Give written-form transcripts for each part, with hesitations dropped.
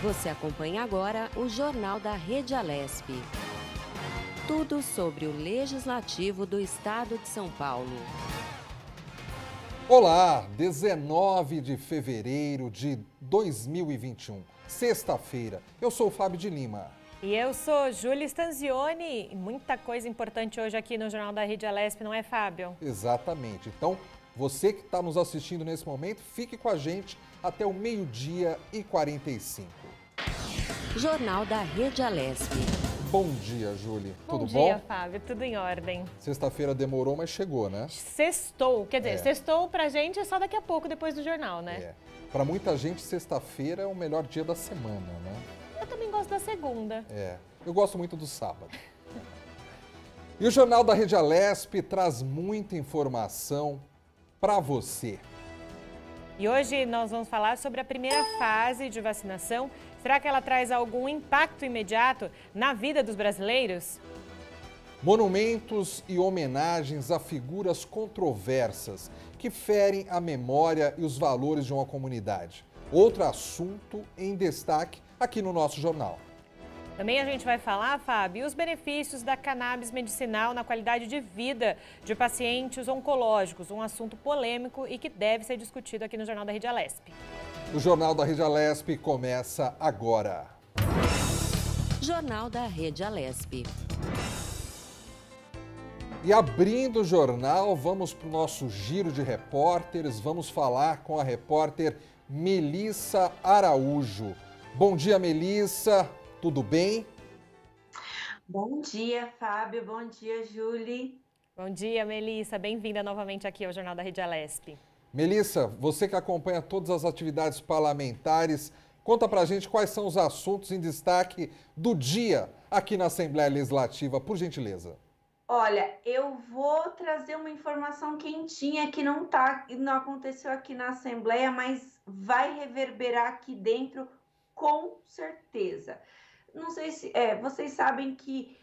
Você acompanha agora o Jornal da Rede Alesp. Tudo sobre o Legislativo do Estado de São Paulo. Olá, 19 de fevereiro de 2021, sexta-feira. Eu sou o Fábio de Lima. E eu sou Júlia Stanzioni. Muita coisa importante hoje aqui no Jornal da Rede Alesp, não é, Fábio? Exatamente. Então, você que está nos assistindo nesse momento, fique com a gente até o 12h45. Jornal da Rede Alesp. Bom dia, Júlia. Tudo bom? Bom dia, Fábio. Tudo em ordem. Sexta-feira demorou, mas chegou, né? Sextou. Quer dizer, sextou pra gente é só daqui a pouco, depois do jornal, né? É. Para muita gente, sexta-feira é o melhor dia da semana, né? Eu também gosto da segunda. É. Eu gosto muito do sábado. E o Jornal da Rede Alesp traz muita informação para você. E hoje nós vamos falar sobre a primeira fase de vacinação. Será que ela traz algum impacto imediato na vida dos brasileiros? Monumentos e homenagens a figuras controversas que ferem a memória e os valores de uma comunidade. Outro assunto em destaque aqui no nosso jornal. Também a gente vai falar, Fábio, os benefícios da cannabis medicinal na qualidade de vida de pacientes oncológicos, um assunto polêmico e que deve ser discutido aqui no Jornal da Rede Alesp. O Jornal da Rede Alesp começa agora. Jornal da Rede Alesp. E abrindo o jornal, vamos para o nosso giro de repórteres. Vamos falar com a repórter Melissa Araújo. Bom dia, Melissa. Tudo bem? Bom dia, Fábio. Bom dia, Julie. Bom dia, Melissa. Bem-vinda novamente aqui ao Jornal da Rede Alesp. Melissa, você que acompanha todas as atividades parlamentares, conta pra gente quais são os assuntos em destaque do dia aqui na Assembleia Legislativa, por gentileza. Olha, eu vou trazer uma informação quentinha que não aconteceu aqui na Assembleia, mas vai reverberar aqui dentro com certeza. Não sei se vocês sabem que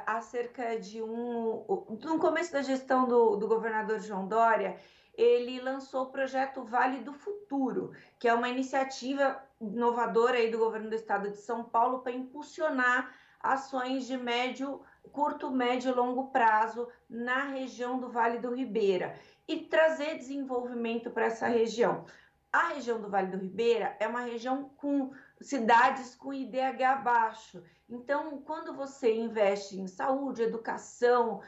há cerca de no começo da gestão do governador João Dória, ele lançou o projeto Vale do Futuro, que é uma iniciativa inovadora aí do governo do estado de São Paulo para impulsionar ações de curto, médio e longo prazo na região do Vale do Ribeira e trazer desenvolvimento para essa região. A região do Vale do Ribeira é uma região com cidades com IDH baixo. Então, quando você investe em saúde, educação,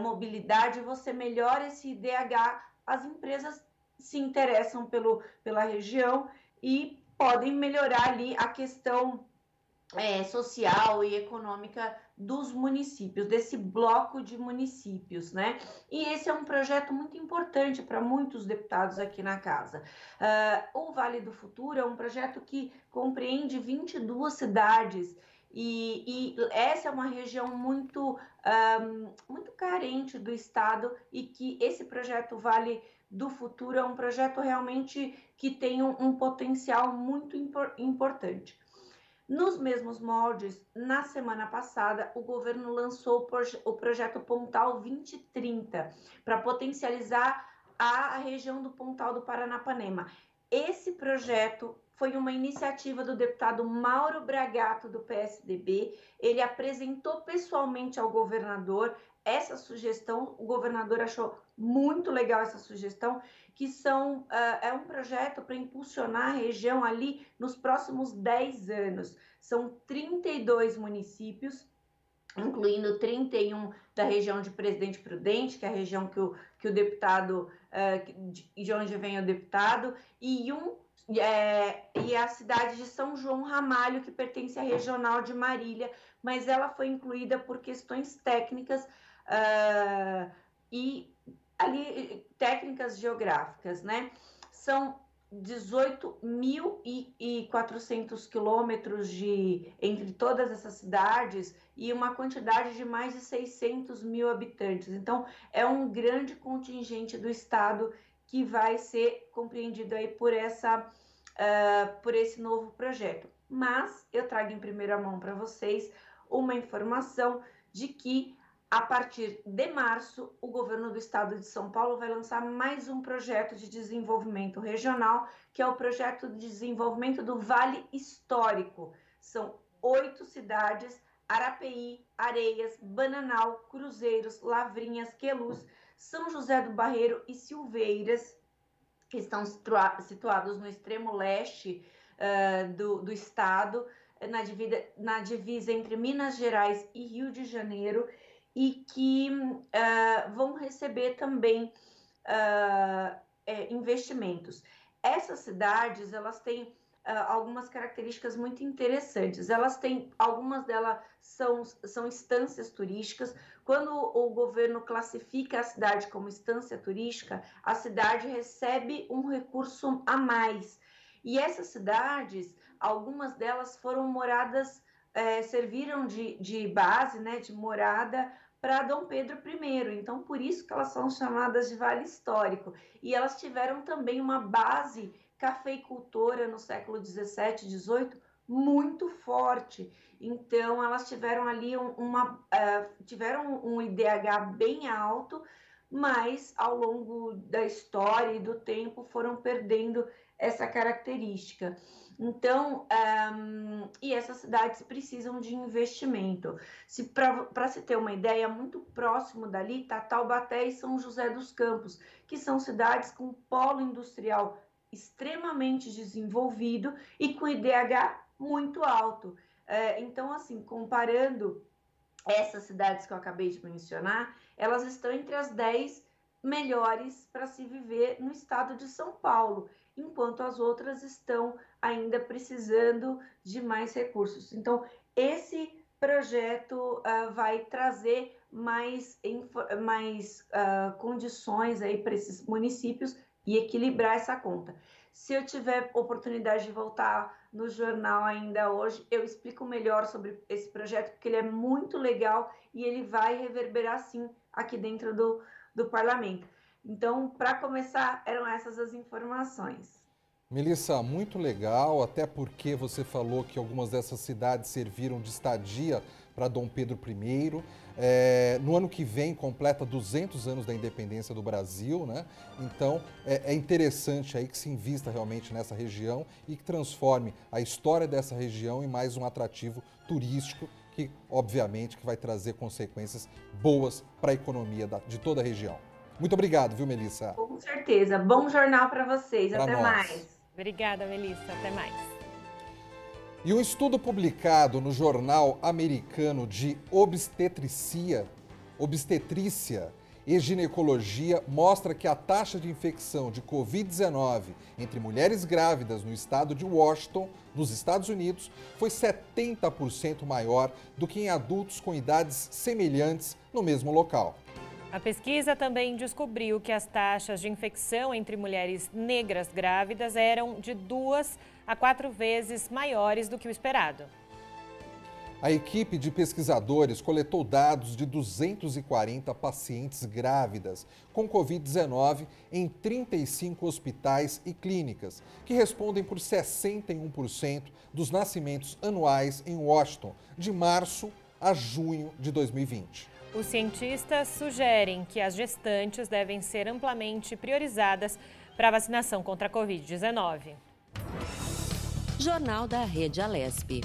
mobilidade, você melhora esse IDH, as empresas se interessam pela região e podem melhorar ali a questão social e econômica dos municípios, desse bloco de municípios, né? E esse é um projeto muito importante para muitos deputados aqui na casa. O Vale do Futuro é um projeto que compreende 22 cidades e essa é uma região muito carente do estado e que esse projeto Vale do Futuro é um projeto realmente que tem um potencial muito importante. Nos mesmos moldes, na semana passada, o governo lançou o projeto Pontal 2030 para potencializar a região do Pontal do Paranapanema. Esse projeto foi uma iniciativa do deputado Mauro Bragato, do PSDB. Ele apresentou pessoalmente ao governador essa sugestão, o governador achou muito legal essa sugestão, que é um projeto para impulsionar a região ali nos próximos 10 anos. São 32 municípios, incluindo 31 da região de Presidente Prudente, que é a região que o deputado, de onde vem o deputado, e a cidade de São João Ramalho, que pertence à regional de Marília, mas ela foi incluída por questões técnicas e ali técnicas geográficas, né? São 18.400 quilômetros entre todas essas cidades e uma quantidade de mais de 600 mil habitantes. Então, é um grande contingente do estado que vai ser compreendido aí por esse novo projeto. Mas eu trago em primeira mão para vocês uma informação de que A partir de março, o governo do estado de São Paulo vai lançar mais um projeto de desenvolvimento regional, que é o projeto de desenvolvimento do Vale Histórico. São 8 cidades: Arapeí, Areias, Bananal, Cruzeiros, Lavrinhas, Queluz, São José do Barreiro e Silveiras, que estão situados no extremo leste do estado, na divisa entre Minas Gerais e Rio de Janeiro, e que vão receber também investimentos. Essas cidades, elas têm algumas características muito interessantes. Algumas delas são instâncias turísticas. Quando o governo classifica a cidade como instância turística, a cidade recebe um recurso a mais. E essas cidades, algumas delas foram moradas, serviram de base, né, de morada para Dom Pedro I. Então, por isso que elas são chamadas de Vale Histórico. E elas tiveram também uma base cafeicultora no século 17, 18, muito forte. Então, elas tiveram ali tiveram um IDH bem alto, mas ao longo da história e do tempo foram perdendo essa característica. Então, e essas cidades precisam de investimento. Para se ter uma ideia, muito próximo dali está Taubaté e São José dos Campos, que são cidades com polo industrial extremamente desenvolvido e com IDH muito alto. Então, assim, comparando essas cidades que eu acabei de mencionar, elas estão entre as 10 melhores para se viver no estado de São Paulo, enquanto as outras estão ainda precisando de mais recursos. Então, esse projeto vai trazer mais condições aí para esses municípios e equilibrar essa conta. Se eu tiver oportunidade de voltar no jornal ainda hoje, eu explico melhor sobre esse projeto, porque ele é muito legal e ele vai reverberar, sim, aqui dentro do parlamento. Então, para começar, eram essas as informações. Melissa, muito legal, até porque você falou que algumas dessas cidades serviram de estadia para Dom Pedro I. No ano que vem completa 200 anos da independência do Brasil, né? Então é interessante aí que se invista realmente nessa região e que transforme a história dessa região em mais um atrativo turístico que, obviamente, que vai trazer consequências boas para a economia de toda a região. Muito obrigado, viu, Melissa? Com certeza. Bom jornal para vocês. Até mais. Obrigada, Melissa. Até mais. E um estudo publicado no Jornal Americano de Obstetrícia e Ginecologia mostra que a taxa de infecção de Covid-19 entre mulheres grávidas no estado de Washington, nos Estados Unidos, foi 70% maior do que em adultos com idades semelhantes no mesmo local. A pesquisa também descobriu que as taxas de infecção entre mulheres negras grávidas eram de 2 a 4 vezes maiores do que o esperado. A equipe de pesquisadores coletou dados de 240 pacientes grávidas com Covid-19 em 35 hospitais e clínicas, que respondem por 61% dos nascimentos anuais em Washington, de março a junho de 2020. Os cientistas sugerem que as gestantes devem ser amplamente priorizadas para a vacinação contra a Covid-19. Jornal da Rede Alesp.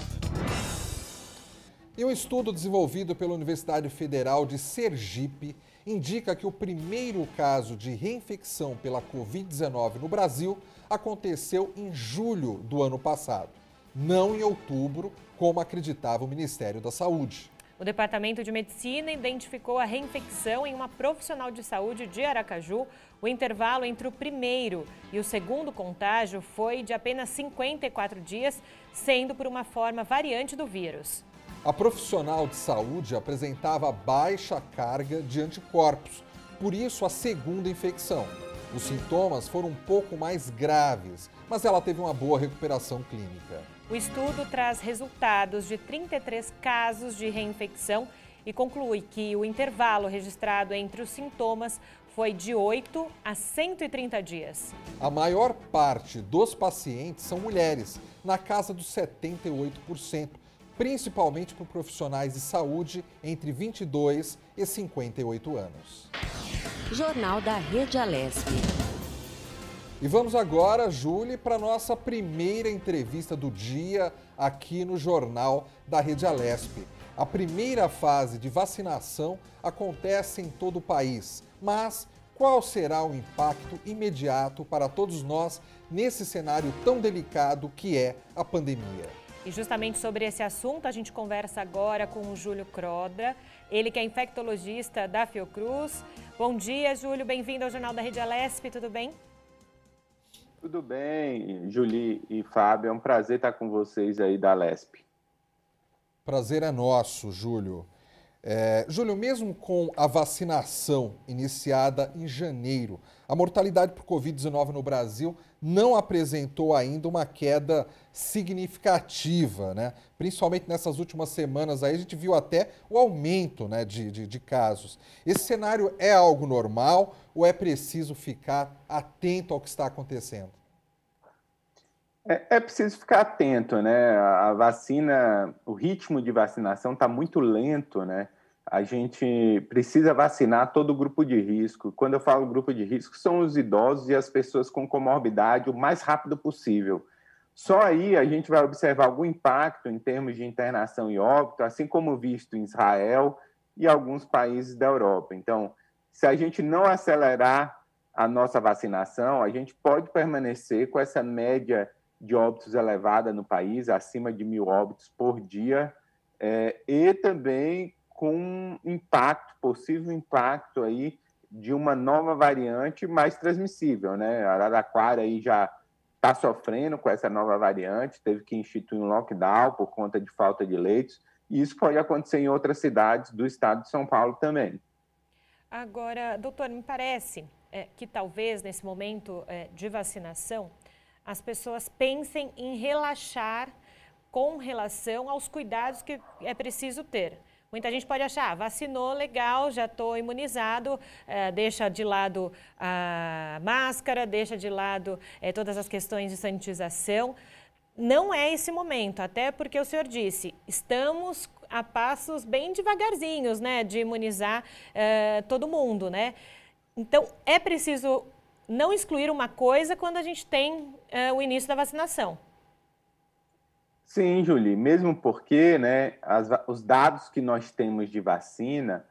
E um estudo desenvolvido pela Universidade Federal de Sergipe indica que o primeiro caso de reinfecção pela Covid-19 no Brasil aconteceu em julho do ano passado, não em outubro, como acreditava o Ministério da Saúde. O Departamento de Medicina identificou a reinfecção em uma profissional de saúde de Aracaju. O intervalo entre o primeiro e o segundo contágio foi de apenas 54 dias, sendo por uma forma variante do vírus. A profissional de saúde apresentava baixa carga de anticorpos, por isso a segunda infecção. Os sintomas foram um pouco mais graves, mas ela teve uma boa recuperação clínica. O estudo traz resultados de 33 casos de reinfecção e conclui que o intervalo registrado entre os sintomas foi de 8 a 130 dias. A maior parte dos pacientes são mulheres, na casa dos 78%, principalmente para profissionais de saúde entre 22 e 58 anos. Jornal da Rede Alesp. E vamos agora, Júlia, para a nossa primeira entrevista do dia aqui no Jornal da Rede Alesp. A primeira fase de vacinação acontece em todo o país, mas qual será o impacto imediato para todos nós nesse cenário tão delicado que é a pandemia? E justamente sobre esse assunto a gente conversa agora com o Júlio Crodra, ele que é infectologista da Fiocruz. Bom dia, Júlio, bem-vindo ao Jornal da Rede Alesp, tudo bem? Tudo bem, Julie e Fábio, é um prazer estar com vocês aí da Alesp. Prazer é nosso, Júlio. Júlio, mesmo com a vacinação iniciada em janeiro, a mortalidade por Covid-19 no Brasil não apresentou ainda uma queda significativa, né? Principalmente nessas últimas semanas aí, a gente viu até o aumento, né, de casos. Esse cenário é algo normal ou é preciso ficar atento ao que está acontecendo? É preciso ficar atento, né? A vacina, o ritmo de vacinação está muito lento, né? A gente precisa vacinar todo o grupo de risco. Quando eu falo grupo de risco, são os idosos e as pessoas com comorbidade o mais rápido possível. Só aí a gente vai observar algum impacto em termos de internação e óbito, assim como visto em Israel e alguns países da Europa. Então, se a gente não acelerar a nossa vacinação, a gente pode permanecer com essa média de óbitos elevada no país, acima de 1.000 óbitos por dia, e também com possível impacto aí de uma nova variante mais transmissível, né? A Araraquara aí já está sofrendo com essa nova variante, teve que instituir um lockdown por conta de falta de leitos, e isso pode acontecer em outras cidades do estado de São Paulo também. Agora, doutor, me parece que talvez nesse momento de vacinação, as pessoas pensem em relaxar com relação aos cuidados que é preciso ter. Muita gente pode achar, vacinou, legal, já estou imunizado, deixa de lado a máscara, deixa de lado todas as questões de sanitização. Não é esse momento, até porque o senhor disse, estamos a passos bem devagarzinhos, né, de imunizar todo mundo, né? Então, é preciso não excluir uma coisa quando a gente tem o início da vacinação. Sim, Julie, mesmo porque, né, os dados que nós temos de vacina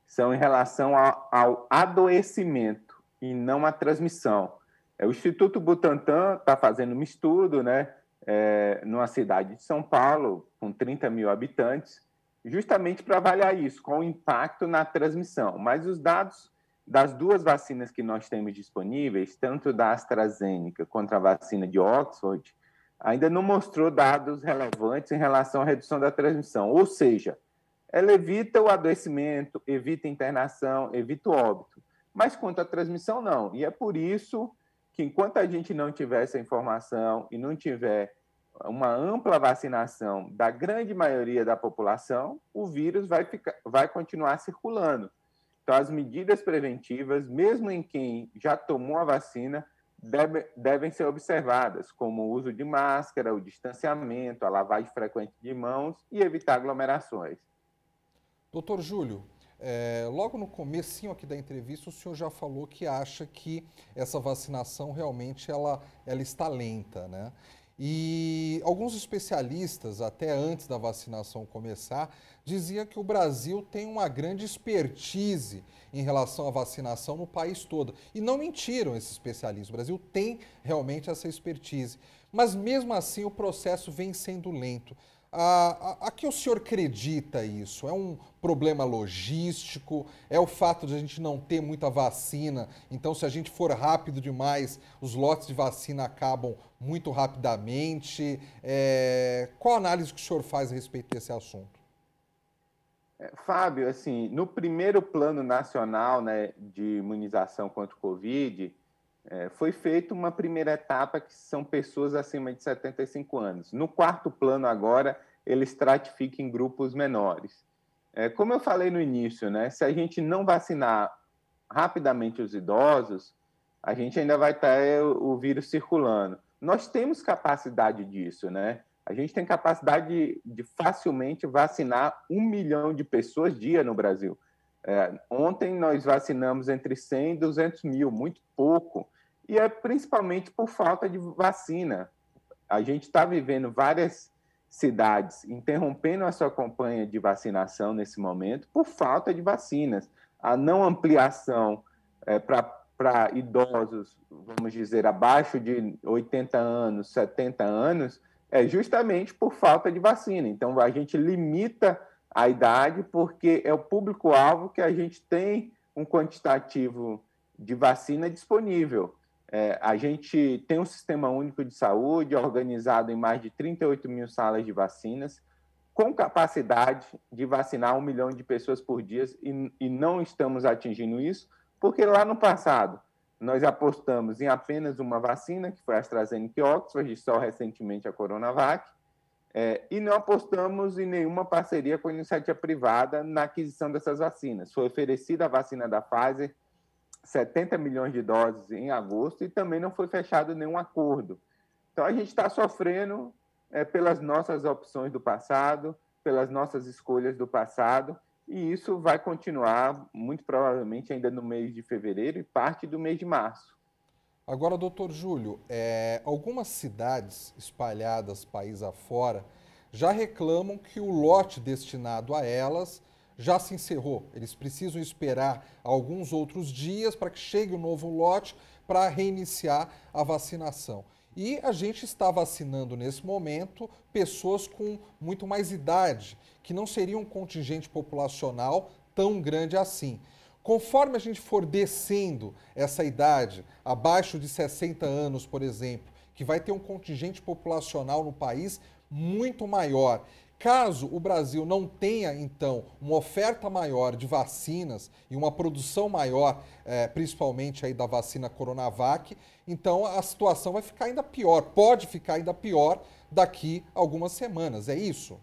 são em relação ao adoecimento e não à transmissão. O Instituto Butantan está fazendo um estudo, né, numa cidade de São Paulo, com 30 mil habitantes, justamente para avaliar isso, qual o impacto na transmissão. Mas os dados das duas vacinas que nós temos disponíveis, tanto da AstraZeneca quanto a vacina de Oxford, ainda não mostrou dados relevantes em relação à redução da transmissão. Ou seja, ela evita o adoecimento, evita a internação, evita o óbito. Mas quanto à transmissão, não. E é por isso que, enquanto a gente não tiver essa informação e não tiver uma ampla vacinação da grande maioria da população, o vírus vai continuar circulando. Então, as medidas preventivas, mesmo em quem já tomou a vacina, devem ser observadas, como o uso de máscara, o distanciamento, a lavagem frequente de mãos e evitar aglomerações. Doutor Júlio, logo no comecinho aqui da entrevista, o senhor já falou que acha que essa vacinação realmente ela está lenta, né? E alguns especialistas, até antes da vacinação começar, diziam que o Brasil tem uma grande expertise em relação à vacinação no país todo. E não mentiram esses especialistas, o Brasil tem realmente essa expertise. Mas mesmo assim o processo vem sendo lento. A que o senhor acredita isso? É um problema logístico? É o fato de a gente não ter muita vacina? Então, se a gente for rápido demais, os lotes de vacina acabam muito rapidamente? Qual a análise que o senhor faz a respeito desse assunto? Fábio, assim, no primeiro plano nacional, né, de imunização contra o Covid, foi feita uma primeira etapa que são pessoas acima de 75 anos. No quarto plano agora, ele estratifica em grupos menores. Como eu falei no início, né, se a gente não vacinar rapidamente os idosos, a gente ainda vai ter o vírus circulando. Nós temos capacidade disso, né? A gente tem capacidade de facilmente vacinar 1 milhão de pessoas dia no Brasil. Ontem nós vacinamos entre 100 e 200 mil, muito pouco, e é principalmente por falta de vacina. A gente está vivendo várias cidades interrompendo a sua campanha de vacinação nesse momento por falta de vacinas. A não ampliação para idosos, vamos dizer, abaixo de 80 anos, 70 anos, é justamente por falta de vacina. Então, a gente limita a idade porque é o público-alvo que a gente tem um quantitativo de vacina disponível. A gente tem um sistema único de saúde organizado em mais de 38 mil salas de vacinas, com capacidade de vacinar 1 milhão de pessoas por dia, e não estamos atingindo isso, porque lá no passado nós apostamos em apenas uma vacina, que foi a AstraZeneca e Oxford, e só recentemente a Coronavac, e não apostamos em nenhuma parceria com a iniciativa privada na aquisição dessas vacinas. Foi oferecida a vacina da Pfizer, 70 milhões de doses em agosto, e também não foi fechado nenhum acordo. Então, a gente está sofrendo pelas nossas opções do passado, pelas nossas escolhas do passado, e isso vai continuar, muito provavelmente, ainda no mês de fevereiro e parte do mês de março. Agora, doutor Júlio, algumas cidades espalhadas país afora já reclamam que o lote destinado a elas já se encerrou. Eles precisam esperar alguns outros dias para que chegue o novo lote para reiniciar a vacinação. E a gente está vacinando nesse momento pessoas com muito mais idade, que não seria um contingente populacional tão grande assim. Conforme a gente for descendo essa idade, abaixo de 60 anos, por exemplo, que vai ter um contingente populacional no país muito maior. Caso o Brasil não tenha, então, uma oferta maior de vacinas e uma produção maior, principalmente aí da vacina Coronavac, então a situação vai ficar ainda pior, pode ficar ainda pior daqui a algumas semanas, é isso?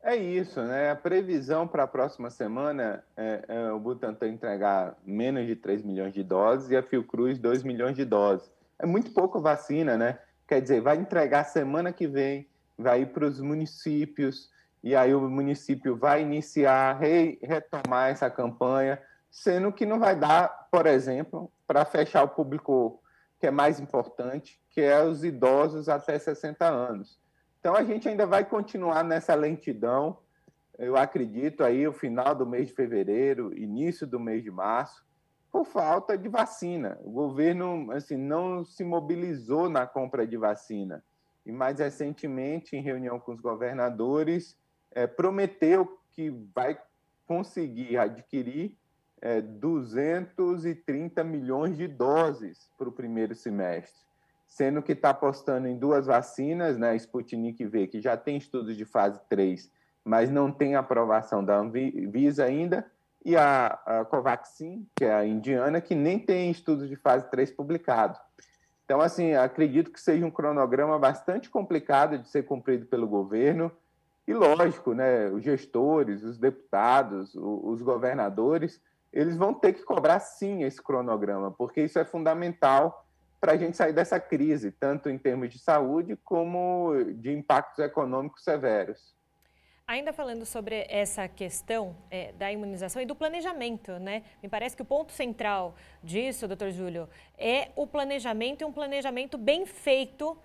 É isso, né? A previsão para a próxima semana é o Butantan entregar menos de 3 milhões de doses e a Fiocruz 2 milhões de doses. É muito pouco vacina, né? Quer dizer, vai entregar semana que vem, vai ir para os municípios, e aí o município vai iniciar, retomar essa campanha, sendo que não vai dar, por exemplo, para fechar o público que é mais importante, que é os idosos até 60 anos. Então, a gente ainda vai continuar nessa lentidão, eu acredito, aí o final do mês de fevereiro, início do mês de março, por falta de vacina. O governo assim, não se mobilizou na compra de vacina. E mais recentemente, em reunião com os governadores, prometeu que vai conseguir adquirir 230 milhões de doses para o primeiro semestre, sendo que está apostando em 2 vacinas, né, Sputnik V, que já tem estudos de fase 3, mas não tem aprovação da Anvisa ainda, e a Covaxin, que é a indiana, que nem tem estudos de fase 3 publicados. Então, assim, acredito que seja um cronograma bastante complicado de ser cumprido pelo governo. E, lógico, né, os gestores, os deputados, os governadores, eles vão ter que cobrar, sim, esse cronograma, porque isso é fundamental para a gente sair dessa crise, tanto em termos de saúde como de impactos econômicos severos. Ainda falando sobre essa questão da imunização e do planejamento, né? Me parece que o ponto central disso, doutor Júlio, é o planejamento, e um planejamento bem feito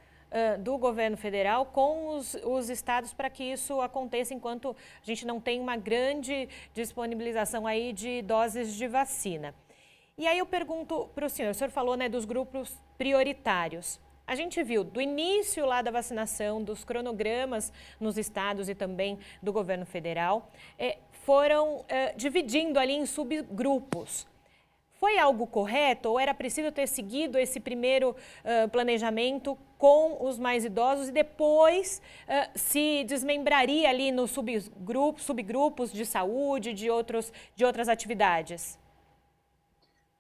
do governo federal com os estados para que isso aconteça enquanto a gente não tem uma grande disponibilização aí de doses de vacina. E aí eu pergunto para o senhor falou, né, dos grupos prioritários. A gente viu do início lá da vacinação, dos cronogramas nos estados e também do governo federal, foram dividindo ali em subgrupos. Foi algo correto ou era preciso ter seguido esse primeiro planejamento com os mais idosos e depois se desmembraria ali nos subgrupos de saúde, de outras atividades?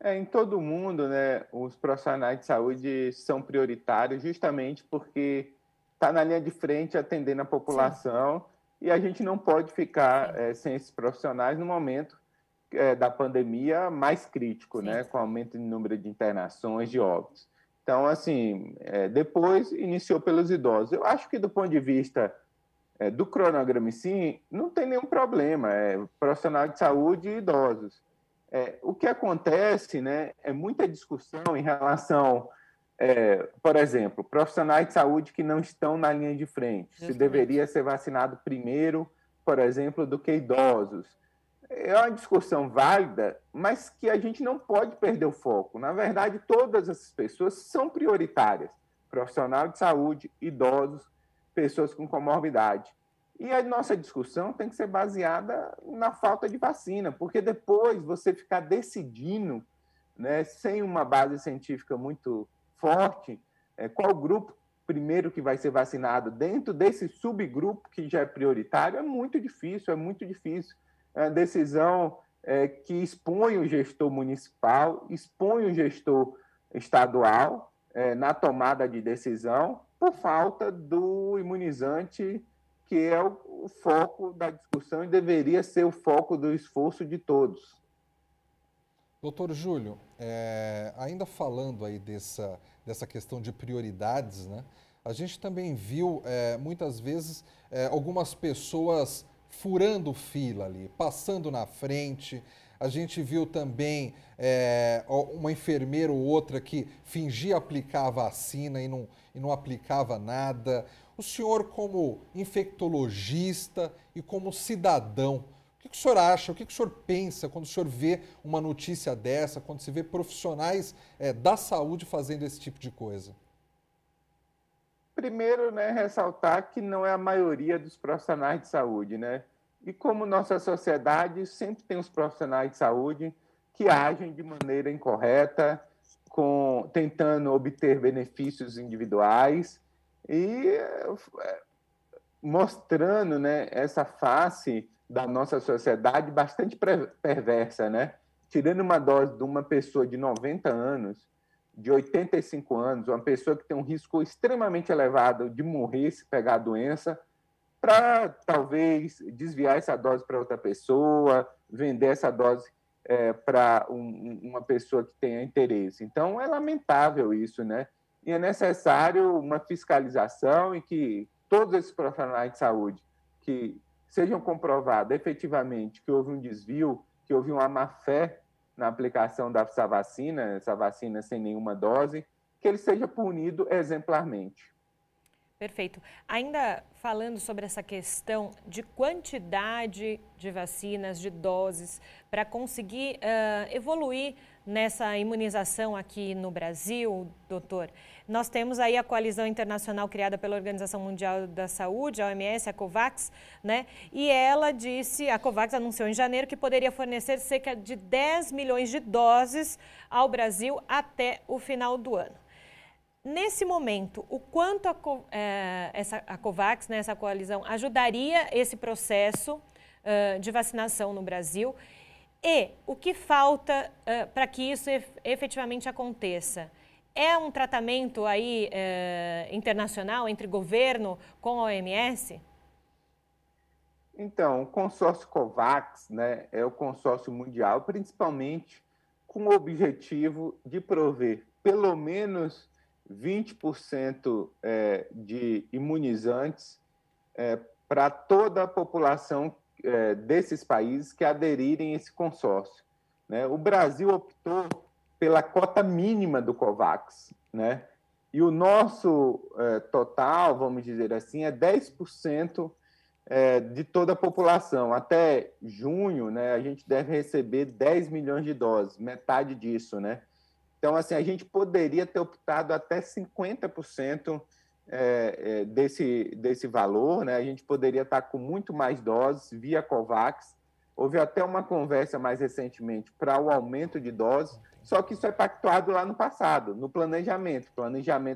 Em todo mundo, né, os profissionais de saúde são prioritários justamente porque está na linha de frente atendendo a população. Sim. E a gente não pode ficar sem esses profissionais no momento da pandemia mais crítico, né, com aumento de número de internações, de óbitos. Então, assim, depois iniciou pelos idosos. Eu acho que, do ponto de vista do cronograma, sim, não tem nenhum problema. Profissional de saúde e idosos. O que acontece, né, é muita discussão em relação, por exemplo, profissionais de saúde que não estão na linha de frente. Justamente. Se deveria ser vacinado primeiro, por exemplo, do que idosos. É uma discussão válida, mas que a gente não pode perder o foco. Na verdade, todas essas pessoas são prioritárias. Profissional de saúde, idosos, pessoas com comorbidade. E a nossa discussão tem que ser baseada na falta de vacina, porque depois você ficar decidindo, né, sem uma base científica muito forte, qual grupo primeiro que vai ser vacinado dentro desse subgrupo que já é prioritário, é muito difícil, é muito difícil. É uma decisão que expõe o gestor municipal, expõe o gestor estadual na tomada de decisão por falta do imunizante, que é o foco da discussão e deveria ser o foco do esforço de todos. Doutor Júlio, ainda falando aí dessa questão de prioridades, né? A gente também viu muitas vezes algumas pessoas furando fila ali, passando na frente. A gente viu também uma enfermeira ou outra que fingia aplicar a vacina e não aplicava nada. O senhor, como infectologista e como cidadão, o que o senhor acha, o que o senhor pensa quando o senhor vê uma notícia dessa, quando se vê profissionais da saúde fazendo esse tipo de coisa? Primeiro, né, ressaltar que não é a maioria dos profissionais de saúde, né? E como nossa sociedade sempre tem os profissionais de saúde que agem de maneira incorreta, tentando obter benefícios individuais e mostrando, né, essa face da nossa sociedade bastante perversa, né? Tirando uma dose de uma pessoa de 90 anos, de 85 anos, uma pessoa que tem um risco extremamente elevado de morrer se pegar a doença, para talvez desviar essa dose para outra pessoa, vender essa dose para uma pessoa que tenha interesse. Então, é lamentável isso, né? E é necessário uma fiscalização e que todos esses profissionais de saúde que sejam comprovados efetivamente que houve um desvio, que houve uma má-fé na aplicação dessa vacina sem nenhuma dose, que ele seja punido exemplarmente. Perfeito. Ainda falando sobre essa questão de quantidade de vacinas, de doses, para conseguir evoluir nessa imunização aqui no Brasil, doutor, nós temos aí a coalizão internacional criada pela Organização Mundial da Saúde, a OMS, a COVAX, né? E ela disse, a COVAX anunciou em janeiro que poderia fornecer cerca de 10 milhões de doses ao Brasil até o final do ano. Nesse momento, o quanto a COVAX, né, essa coalizão, ajudaria esse processo de vacinação no Brasil e o que falta para que isso efetivamente aconteça? É um tratamento aí internacional entre governo com a OMS? Então, o consórcio COVAX, né, é o consórcio mundial, principalmente com o objetivo de prover pelo menos 20% de imunizantes para toda a população desses países que aderirem a esse consórcio, né? O Brasil optou pela cota mínima do COVAX, né? E o nosso total, vamos dizer assim, é 10% de toda a população. Até junho, né, a gente deve receber 10 milhões de doses, metade disso, né? Então, assim, a gente poderia ter optado até 50% desse valor, né? A gente poderia estar com muito mais doses via COVAX. Houve até uma conversa mais recentemente para o aumento de doses, só que isso é pactuado lá no passado, no planejamento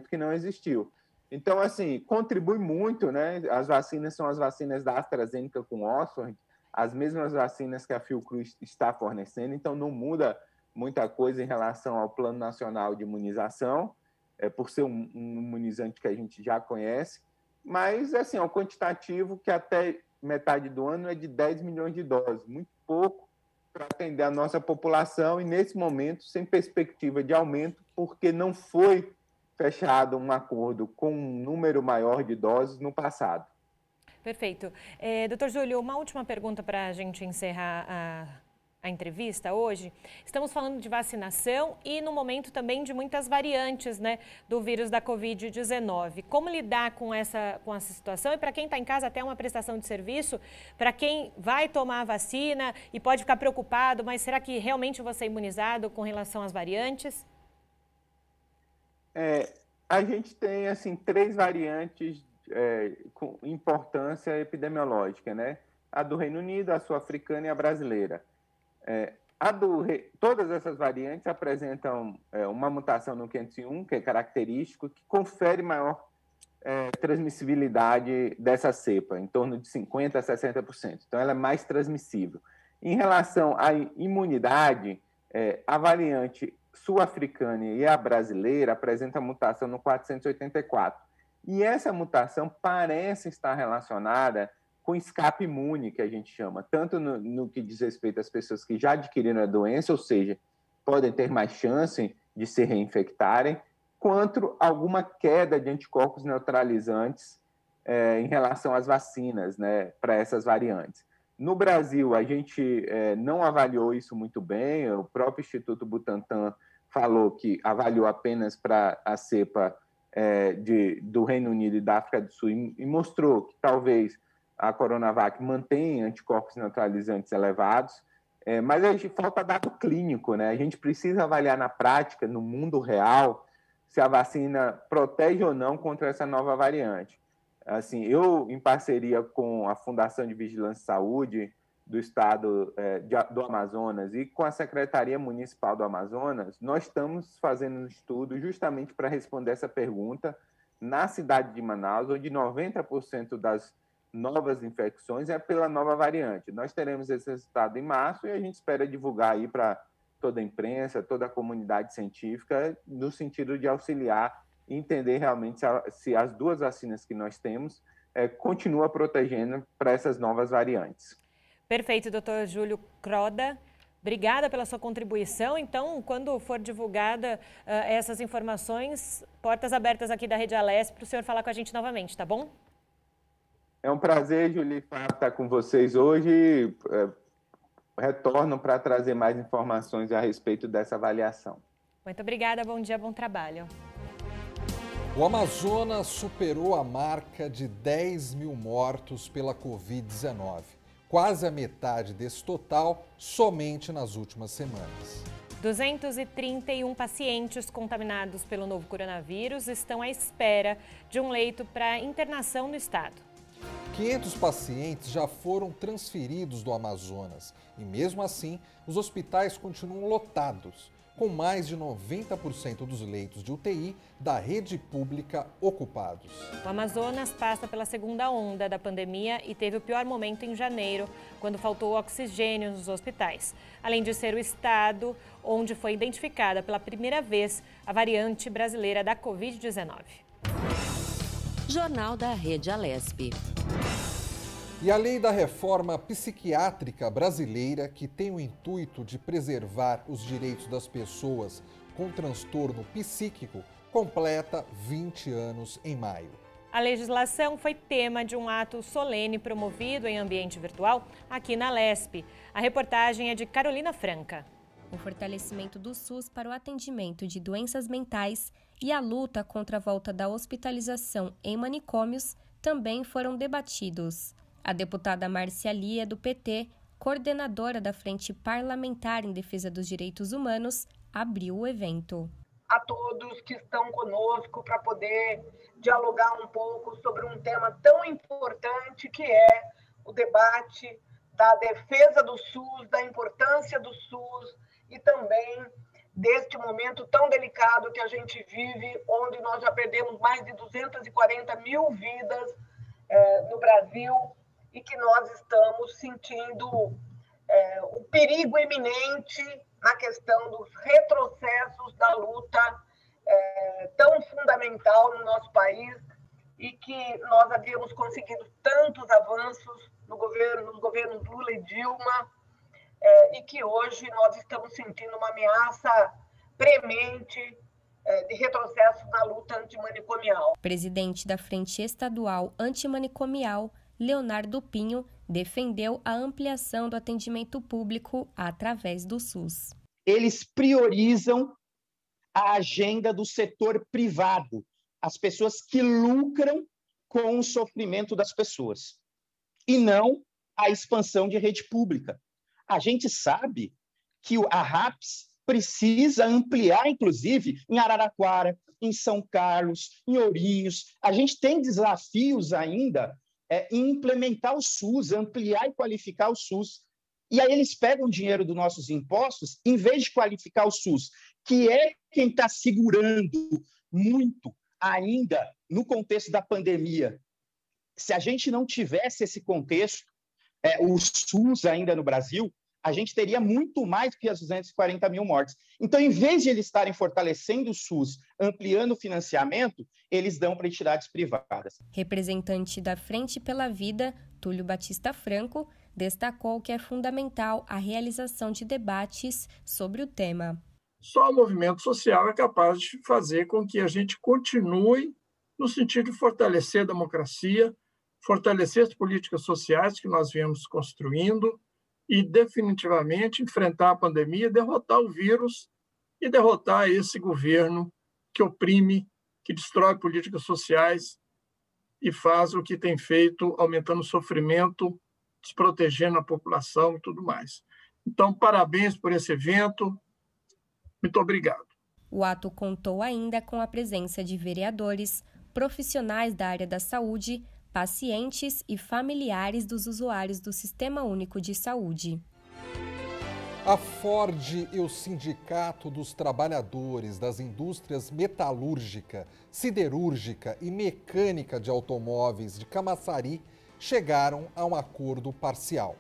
que não existiu. Então, assim, contribui muito, né? As vacinas são as vacinas da AstraZeneca com Oxford, as mesmas vacinas que a Fiocruz está fornecendo, então não muda muita coisa em relação ao Plano Nacional de Imunização, por ser um imunizante que a gente já conhece, mas, assim, é um quantitativo que até metade do ano é de 10 milhões de doses, muito pouco para atender a nossa população e, nesse momento, sem perspectiva de aumento, porque não foi fechado um acordo com um número maior de doses no passado. Perfeito. Doutor Júlio, uma última pergunta para a gente encerrar a entrevista hoje. Estamos falando de vacinação e no momento também de muitas variantes, né, do vírus da Covid-19. Como lidar com essa situação? E para quem está em casa, até uma prestação de serviço, para quem vai tomar a vacina e pode ficar preocupado, mas será que realmente vou ser imunizado com relação às variantes? A gente tem assim 3 variantes com importância epidemiológica, né? A do Reino Unido, a sul-africana e a brasileira. Todas essas variantes apresentam uma mutação no 501, que é característico, que confere maior transmissibilidade dessa cepa, em torno de 50% a 60%. Então, ela é mais transmissível. Em relação à imunidade, a variante sul-africana e a brasileira apresentam mutação no 484. E essa mutação parece estar relacionada com escape imune, que a gente chama, tanto no que diz respeito às pessoas que já adquiriram a doença, ou seja, podem ter mais chance de se reinfectarem, quanto alguma queda de anticorpos neutralizantes em relação às vacinas, né, para essas variantes. No Brasil, a gente não avaliou isso muito bem, o próprio Instituto Butantan falou que avaliou apenas para a cepa do Reino Unido e da África do Sul e mostrou que talvez a Coronavac mantém anticorpos neutralizantes elevados, mas a gente falta dado clínico, né? A gente precisa avaliar na prática, no mundo real, se a vacina protege ou não contra essa nova variante. Assim, eu, em parceria com a Fundação de Vigilância e Saúde do Estado do Amazonas e com a Secretaria Municipal do Amazonas, nós estamos fazendo um estudo justamente para responder essa pergunta na cidade de Manaus, onde 90% das novas infecções é pela nova variante. Nós teremos esse resultado em março e a gente espera divulgar aí para toda a imprensa, toda a comunidade científica, no sentido de auxiliar e entender realmente se as 2 vacinas que nós temos continuam protegendo para essas novas variantes. Perfeito, doutor Júlio Croda. Obrigada pela sua contribuição. Então, quando for divulgada essas informações, portas abertas aqui da Rede Alesp para o senhor falar com a gente novamente, tá bom? É um prazer, Julie, estar com vocês hoje. Retorno para trazer mais informações a respeito dessa avaliação. Muito obrigada, bom dia, bom trabalho. O Amazonas superou a marca de 10 mil mortos pela Covid-19. Quase a metade desse total somente nas últimas semanas. 231 pacientes contaminados pelo novo coronavírus estão à espera de um leito para internação no estado. 500 pacientes já foram transferidos do Amazonas e, mesmo assim, os hospitais continuam lotados, com mais de 90% dos leitos de UTI da rede pública ocupados. O Amazonas passa pela segunda onda da pandemia e teve o pior momento em janeiro, quando faltou oxigênio nos hospitais. Além de ser o estado onde foi identificada pela primeira vez a variante brasileira da Covid-19. Jornal da Rede Alesp. E a lei da reforma psiquiátrica brasileira, que tem o intuito de preservar os direitos das pessoas com transtorno psíquico, completa 20 anos em maio. A legislação foi tema de um ato solene promovido em ambiente virtual aqui na Alesp. A reportagem é de Carolina Franca. O fortalecimento do SUS para o atendimento de doenças mentais e a luta contra a volta da hospitalização em manicômios também foram debatidos. A deputada Márcia Lia, do PT, coordenadora da Frente Parlamentar em Defesa dos Direitos Humanos, abriu o evento. A todos que estão conosco para poder dialogar um pouco sobre um tema tão importante que é o debate da defesa do SUS, da importância do SUS e também deste momento tão delicado que a gente vive, onde nós já perdemos mais de 240 mil vidas no Brasil e que nós estamos sentindo o perigo iminente na questão dos retrocessos da luta tão fundamental no nosso país e que nós havíamos conseguido tantos avanços nos governos Lula e Dilma e que hoje nós estamos sentindo uma ameaça premente de retrocesso na luta antimanicomial. Presidente da Frente Estadual Antimanicomial, Leonardo Pinho, defendeu a ampliação do atendimento público através do SUS. Eles priorizam a agenda do setor privado, as pessoas que lucram com o sofrimento das pessoas, e não a expansão de rede pública. A gente sabe que a RAPS precisa ampliar, inclusive, em Araraquara, em São Carlos, em Ourinhos. A gente tem desafios ainda em implementar o SUS, ampliar e qualificar o SUS. E aí eles pegam dinheiro dos nossos impostos, em vez de qualificar o SUS, que é quem está segurando muito ainda no contexto da pandemia. Se a gente não tivesse esse contexto, o SUS ainda no Brasil, a gente teria muito mais que as 240 mil mortes. Então, em vez de eles estarem fortalecendo o SUS, ampliando o financiamento, eles dão para entidades privadas. Representante da Frente pela Vida, Túlio Batista Franco, destacou que é fundamental a realização de debates sobre o tema. Só o movimento social é capaz de fazer com que a gente continue no sentido de fortalecer a democracia, fortalecer as políticas sociais que nós viemos construindo e definitivamente enfrentar a pandemia, derrotar o vírus e derrotar esse governo que oprime, que destrói políticas sociais e faz o que tem feito, aumentando o sofrimento, desprotegendo a população e tudo mais. Então, parabéns por esse evento. Muito obrigado. O ato contou ainda com a presença de vereadores, profissionais da área da saúde, pacientes e familiares dos usuários do Sistema Único de Saúde. A Ford e o Sindicato dos Trabalhadores das Indústrias Metalúrgica, Siderúrgica e Mecânica de Automóveis de Camaçari chegaram a um acordo parcial.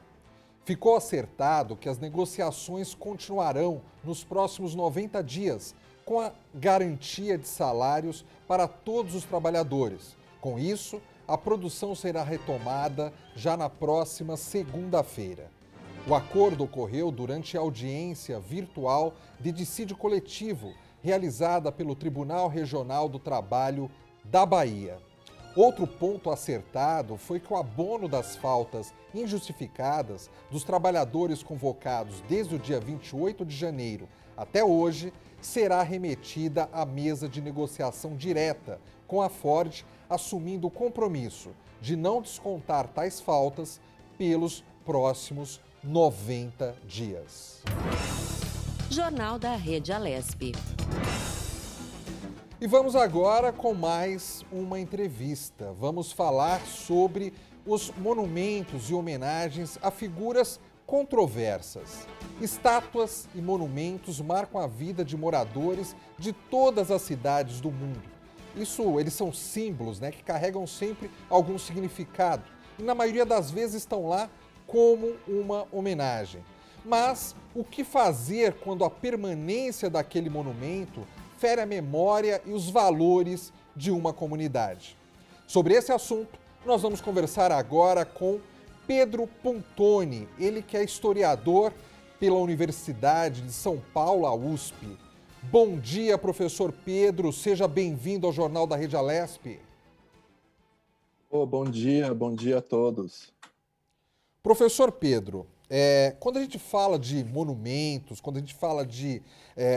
Ficou acertado que as negociações continuarão nos próximos 90 dias, com a garantia de salários para todos os trabalhadores. Com isso, a produção será retomada já na próxima segunda-feira. O acordo ocorreu durante a audiência virtual de dissídio coletivo, realizada pelo Tribunal Regional do Trabalho da Bahia. Outro ponto acertado foi que o abono das faltas injustificadas dos trabalhadores convocados desde o dia 28 de janeiro até hoje será remetida à mesa de negociação direta, com a Ford assumindo o compromisso de não descontar tais faltas pelos próximos 90 dias. Jornal da Rede Alesp. E vamos agora com mais uma entrevista. Vamos falar sobre os monumentos e homenagens a figuras controversas. Estátuas e monumentos marcam a vida de moradores de todas as cidades do mundo. Eles são símbolos, que carregam sempre algum significado. E na maioria das vezes estão lá como uma homenagem. Mas o que fazer quando a permanência daquele monumento fere a memória e os valores de uma comunidade? Sobre esse assunto, nós vamos conversar agora com Pedro Pontoni, ele que é historiador pela Universidade de São Paulo, a USP. Bom dia, professor Pedro, seja bem-vindo ao Jornal da Rede Alesp. Bom dia a todos. Professor Pedro, quando a gente fala de monumentos, quando a gente fala de,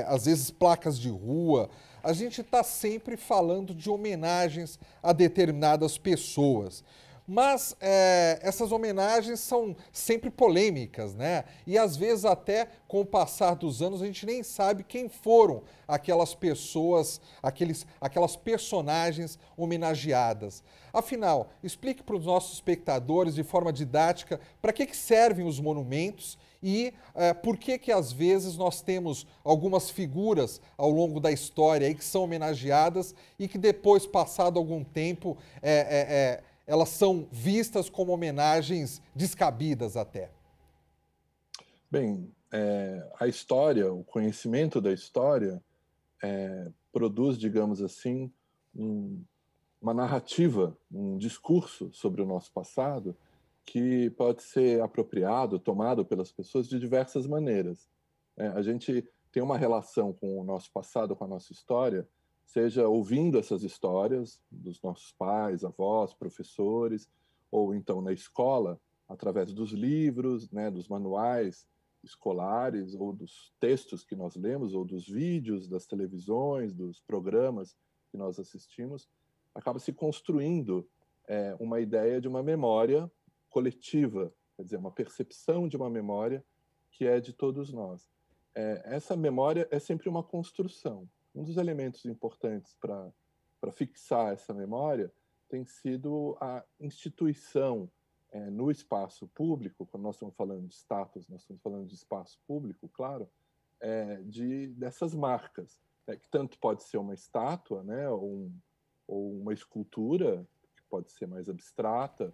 às vezes, placas de rua, a gente está sempre falando de homenagens a determinadas pessoas. Mas essas homenagens são sempre polêmicas, E às vezes até com o passar dos anos a gente nem sabe quem foram aquelas pessoas, aquelas personagens homenageadas. Afinal, explique para os nossos espectadores de forma didática para que servem os monumentos e por que às vezes nós temos algumas figuras ao longo da história aí que são homenageadas e que depois, passado algum tempo, elas são vistas como homenagens descabidas até. Bem, a história, o conhecimento da história produz, digamos assim, uma narrativa, um discurso sobre o nosso passado que pode ser apropriado, tomado pelas pessoas de diversas maneiras. A gente tem uma relação com o nosso passado, com a nossa história, seja ouvindo essas histórias dos nossos pais, avós, professores, ou então na escola, através dos livros, né, dos manuais escolares, ou dos textos que nós lemos, ou dos vídeos, das televisões, dos programas que nós assistimos, acaba se construindo uma ideia de uma memória coletiva, quer dizer, uma percepção de uma memória que é de todos nós. Essa memória é sempre uma construção. Um dos elementos importantes para fixar essa memória tem sido a instituição no espaço público. Quando nós estamos falando de status, nós estamos falando de espaço público, claro, dessas marcas, que tanto pode ser uma estátua, né, ou uma escultura, que pode ser mais abstrata,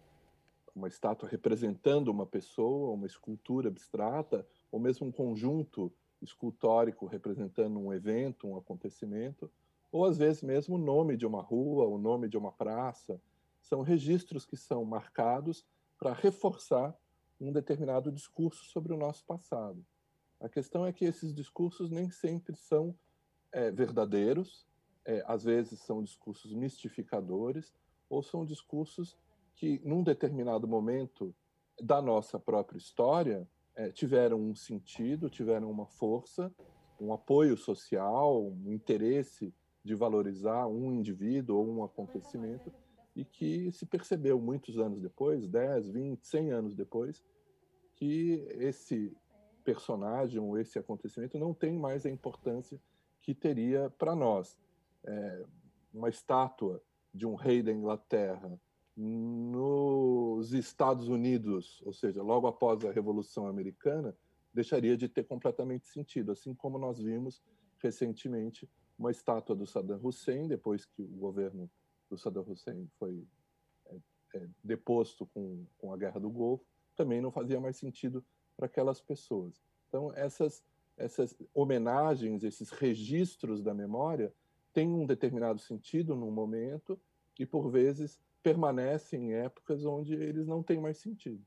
uma estátua representando uma pessoa, uma escultura abstrata, ou mesmo um conjunto escultórico representando um evento, um acontecimento, ou às vezes mesmo o nome de uma rua, o nome de uma praça. São registros que são marcados para reforçar um determinado discurso sobre o nosso passado. A questão é que esses discursos nem sempre são verdadeiros, às vezes são discursos mistificadores, ou são discursos que, num determinado momento da nossa própria história, tiveram um sentido, tiveram uma força, um apoio social, um interesse de valorizar um indivíduo ou um acontecimento, e que se percebeu muitos anos depois, 10, 20, 100 anos depois, que esse personagem ou esse acontecimento não tem mais a importância que teria para nós. Uma estátua de um rei da Inglaterra nos Estados Unidos, ou seja, logo após a Revolução Americana, deixaria de ter completamente sentido, assim como nós vimos recentemente uma estátua do Saddam Hussein, depois que o governo do Saddam Hussein foi deposto com a Guerra do Golfo, também não fazia mais sentido para aquelas pessoas. Então, essas homenagens, esses registros da memória têm um determinado sentido num momento e, por vezes, permanecem em épocas onde eles não têm mais sentido.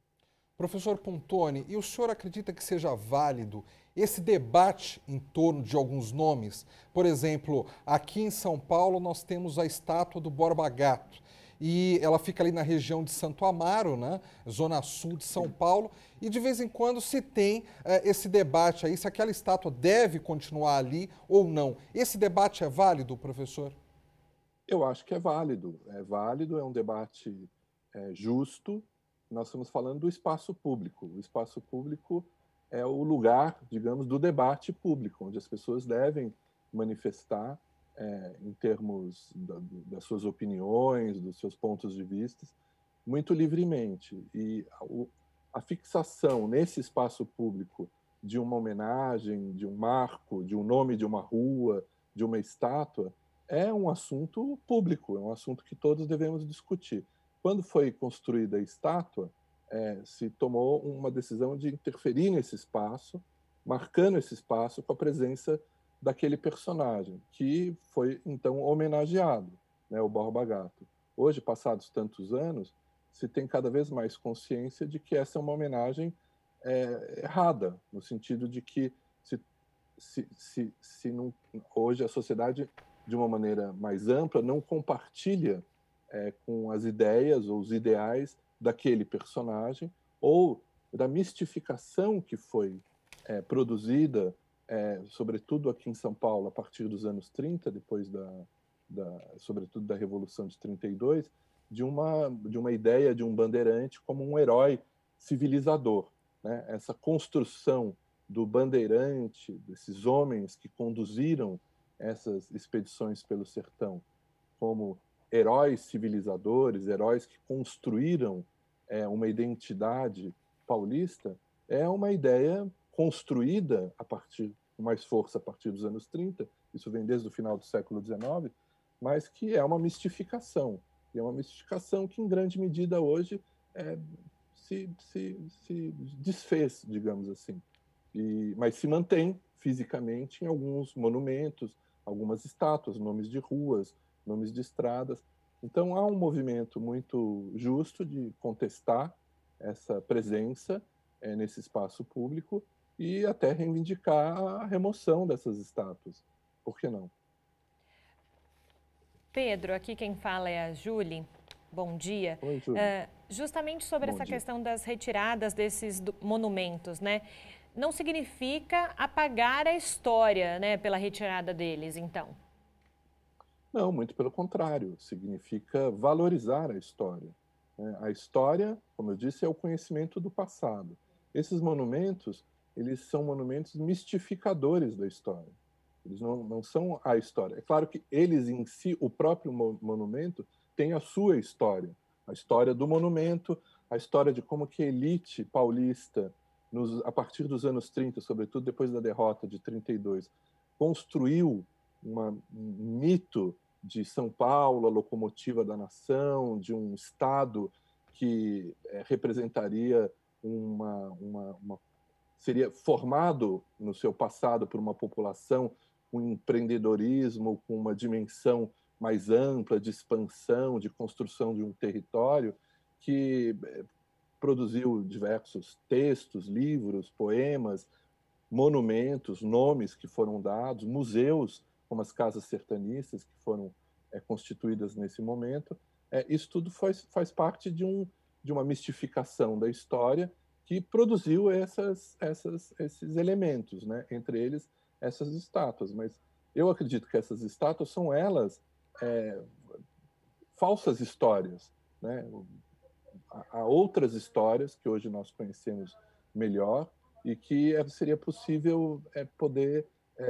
Professor Pontoni, e o senhor acredita que seja válido esse debate em torno de alguns nomes? Por exemplo, aqui em São Paulo nós temos a estátua do Borba Gato, e ela fica ali na região de Santo Amaro, né? Zona sul de São Paulo, e de vez em quando se tem esse debate aí, se aquela estátua deve continuar ali ou não. Esse debate é válido, professor? Eu acho que é válido, é um debate justo. Nós estamos falando do espaço público. O espaço público é o lugar, digamos, do debate público, onde as pessoas devem manifestar em termos das suas opiniões, dos seus pontos de vista, muito livremente. E a fixação nesse espaço público de uma homenagem, de um marco, de um nome de uma rua, de uma estátua, é um assunto público, é um assunto que todos devemos discutir. Quando foi construída a estátua, se tomou uma decisão de interferir nesse espaço, marcando esse espaço com a presença daquele personagem, que foi, então, homenageado, né, o Borba Gato. Hoje, passados tantos anos, se tem cada vez mais consciência de que essa é uma homenagem errada, no sentido de que se não, hoje a sociedade, de uma maneira mais ampla, não compartilha com as ideias ou os ideais daquele personagem, ou da mistificação que foi produzida, sobretudo aqui em São Paulo, a partir dos anos 30, depois sobretudo da Revolução de 32, de uma ideia de um bandeirante como um herói civilizador, né? Essa construção do bandeirante, desses homens que conduziram essas expedições pelo sertão, como heróis civilizadores, heróis que construíram uma identidade paulista, é uma ideia construída com mais força a partir dos anos 30, isso vem desde o final do século XIX, mas que é uma mistificação. E é uma mistificação que, em grande medida, hoje se desfez, digamos assim. Mas se mantém fisicamente em alguns monumentos, algumas estátuas, nomes de ruas, nomes de estradas. Então, há um movimento muito justo de contestar essa presença nesse espaço público e até reivindicar a remoção dessas estátuas. Por que não? Pedro, aqui quem fala é a Júlia. Bom dia. Oi, Júlia. Justamente sobre essa dia. questão das retiradas desses monumentos, né? Não significa apagar a história, né, pela retirada deles, então? Não, muito pelo contrário. Significa valorizar a história. A história, como eu disse, é o conhecimento do passado. Esses monumentos, eles são monumentos mistificadores da história. Eles não são a história. É claro que eles em si, o próprio monumento, tem a sua história. A história do monumento, a história de como que a elite paulista, a partir dos anos 30, sobretudo depois da derrota de 32, construiu um mito de São Paulo, a locomotiva da nação, de um Estado que representaria seria formado no seu passado por uma população com empreendedorismo, com uma dimensão mais ampla de expansão, de construção de um território, que produziu diversos textos, livros, poemas, monumentos, nomes que foram dados, museus, como as casas sertanistas que foram constituídas nesse momento. Isso tudo faz parte de uma mistificação da história que produziu esses elementos, né? Entre eles essas estátuas. Mas eu acredito que essas estátuas são elas falsas histórias, né? Há outras histórias que hoje nós conhecemos melhor e que seria possível poder,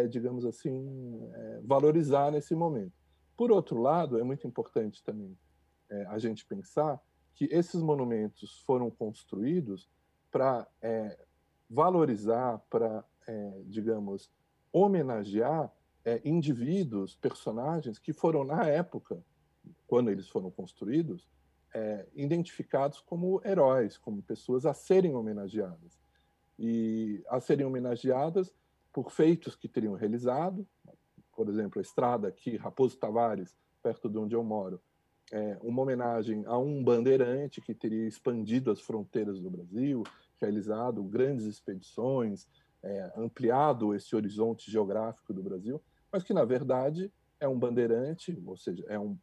digamos assim, valorizar nesse momento. Por outro lado, é muito importante também a gente pensar que esses monumentos foram construídos para valorizar, para, digamos, homenagear indivíduos, personagens que foram, na época, quando eles foram construídos, identificados como heróis, como pessoas a serem homenageadas. E a serem homenageadas por feitos que teriam realizado, por exemplo, a estrada aqui, Raposo Tavares, perto de onde eu moro, uma homenagem a um bandeirante que teria expandido as fronteiras do Brasil, realizado grandes expedições, ampliado esse horizonte geográfico do Brasil, mas que, na verdade, é um bandeirante, ou seja, é um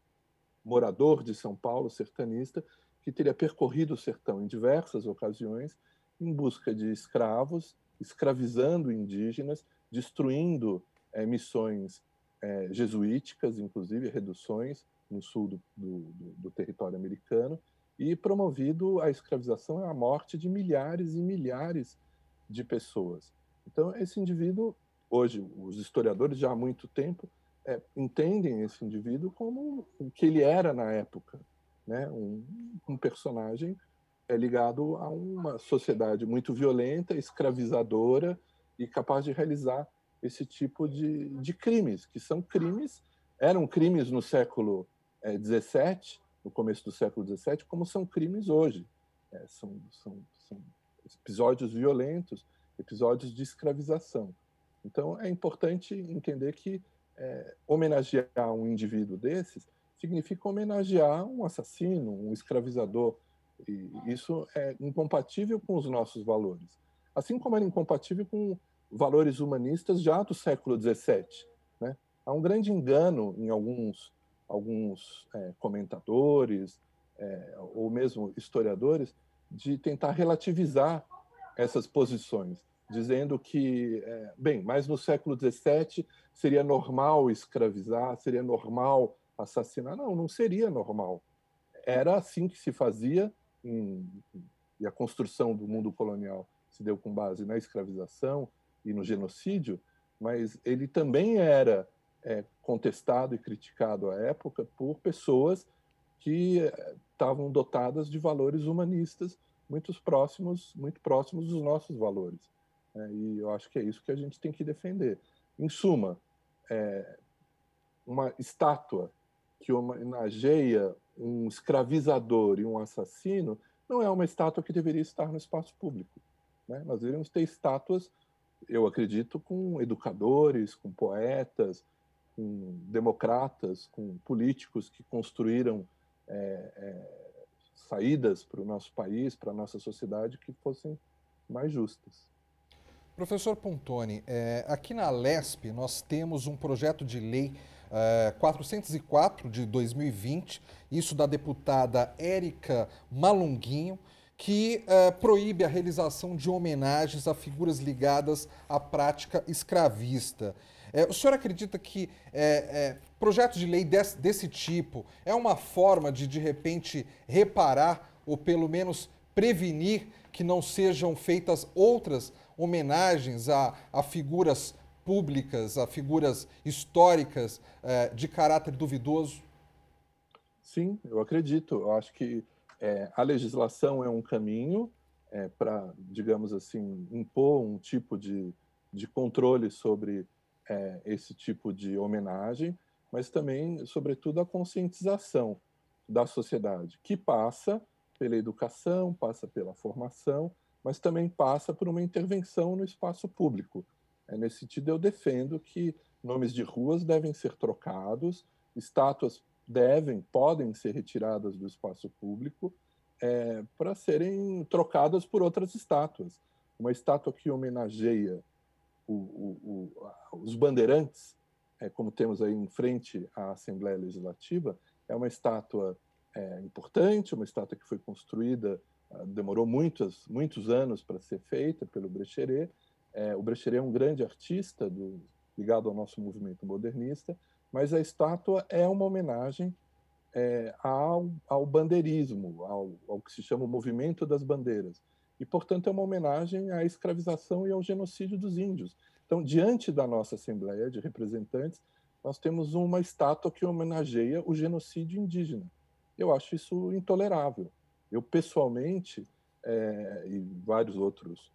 morador de São Paulo, sertanista, que teria percorrido o sertão em diversas ocasiões em busca de escravos, escravizando indígenas, destruindo missões jesuíticas, inclusive reduções no sul do território americano, e promovido a escravização e a morte de milhares e milhares de pessoas. Então, esse indivíduo, hoje, os historiadores já há muito tempo entendem esse indivíduo como o que ele era na época, né? Um personagem ligado a uma sociedade muito violenta, escravizadora e capaz de realizar esse tipo de crimes, que eram crimes no século XVII, no começo do século XVII, como são crimes hoje. São episódios violentos, episódios de escravização. Então, é importante entender que homenagear um indivíduo desses significa homenagear um assassino, um escravizador. E isso é incompatível com os nossos valores. Assim como era incompatível com valores humanistas já do século XVII. Né? Há um grande engano em alguns comentadores ou mesmo historiadores de tentar relativizar essas posições, dizendo que, mas no século XVII seria normal escravizar, seria normal assassinar. Não seria normal. Era assim que se fazia, e a construção do mundo colonial se deu com base na escravização e no genocídio, mas ele também era contestado e criticado à época por pessoas que estavam dotadas de valores humanistas muito próximos dos nossos valores. E eu acho que é isso que a gente tem que defender. Em suma, uma estátua que homenageia um escravizador e um assassino não é uma estátua que deveria estar no espaço público. Né? Nós deveríamos ter estátuas, eu acredito, com educadores, com poetas, com democratas, com políticos que construíram saídas para o nosso país, para a nossa sociedade, que fossem mais justas. Professor Pontoni, aqui na LESP nós temos um projeto de lei 404 de 2020, isso da deputada Érica Malunguinho, que proíbe a realização de homenagens a figuras ligadas à prática escravista. O senhor acredita que projeto de lei desse tipo é uma forma de repente, reparar ou pelo menos prevenir que não sejam feitas outras homenagens a figuras públicas, a figuras históricas de caráter duvidoso? Sim, eu acredito. Eu acho que a legislação é um caminho para, digamos assim, impor um tipo de controle sobre esse tipo de homenagem, mas também, sobretudo, a conscientização da sociedade, que passa pela educação, passa pela formação, mas também passa por uma intervenção no espaço público. Nesse sentido, eu defendo que nomes de ruas devem ser trocados, estátuas podem ser retiradas do espaço público para serem trocadas por outras estátuas. Uma estátua que homenageia os bandeirantes, como temos aí em frente à Assembleia Legislativa, é uma estátua importante, uma estátua que foi construída, demorou muitos anos para ser feita pelo Brecheret. O Brecheret é um grande artista ligado ao nosso movimento modernista, mas a estátua é uma homenagem ao bandeirismo, ao que se chama o movimento das bandeiras. E, portanto, é uma homenagem à escravização e ao genocídio dos índios. Então, diante da nossa Assembleia de Representantes, nós temos uma estátua que homenageia o genocídio indígena. Eu acho isso intolerável. Eu, pessoalmente, e vários outros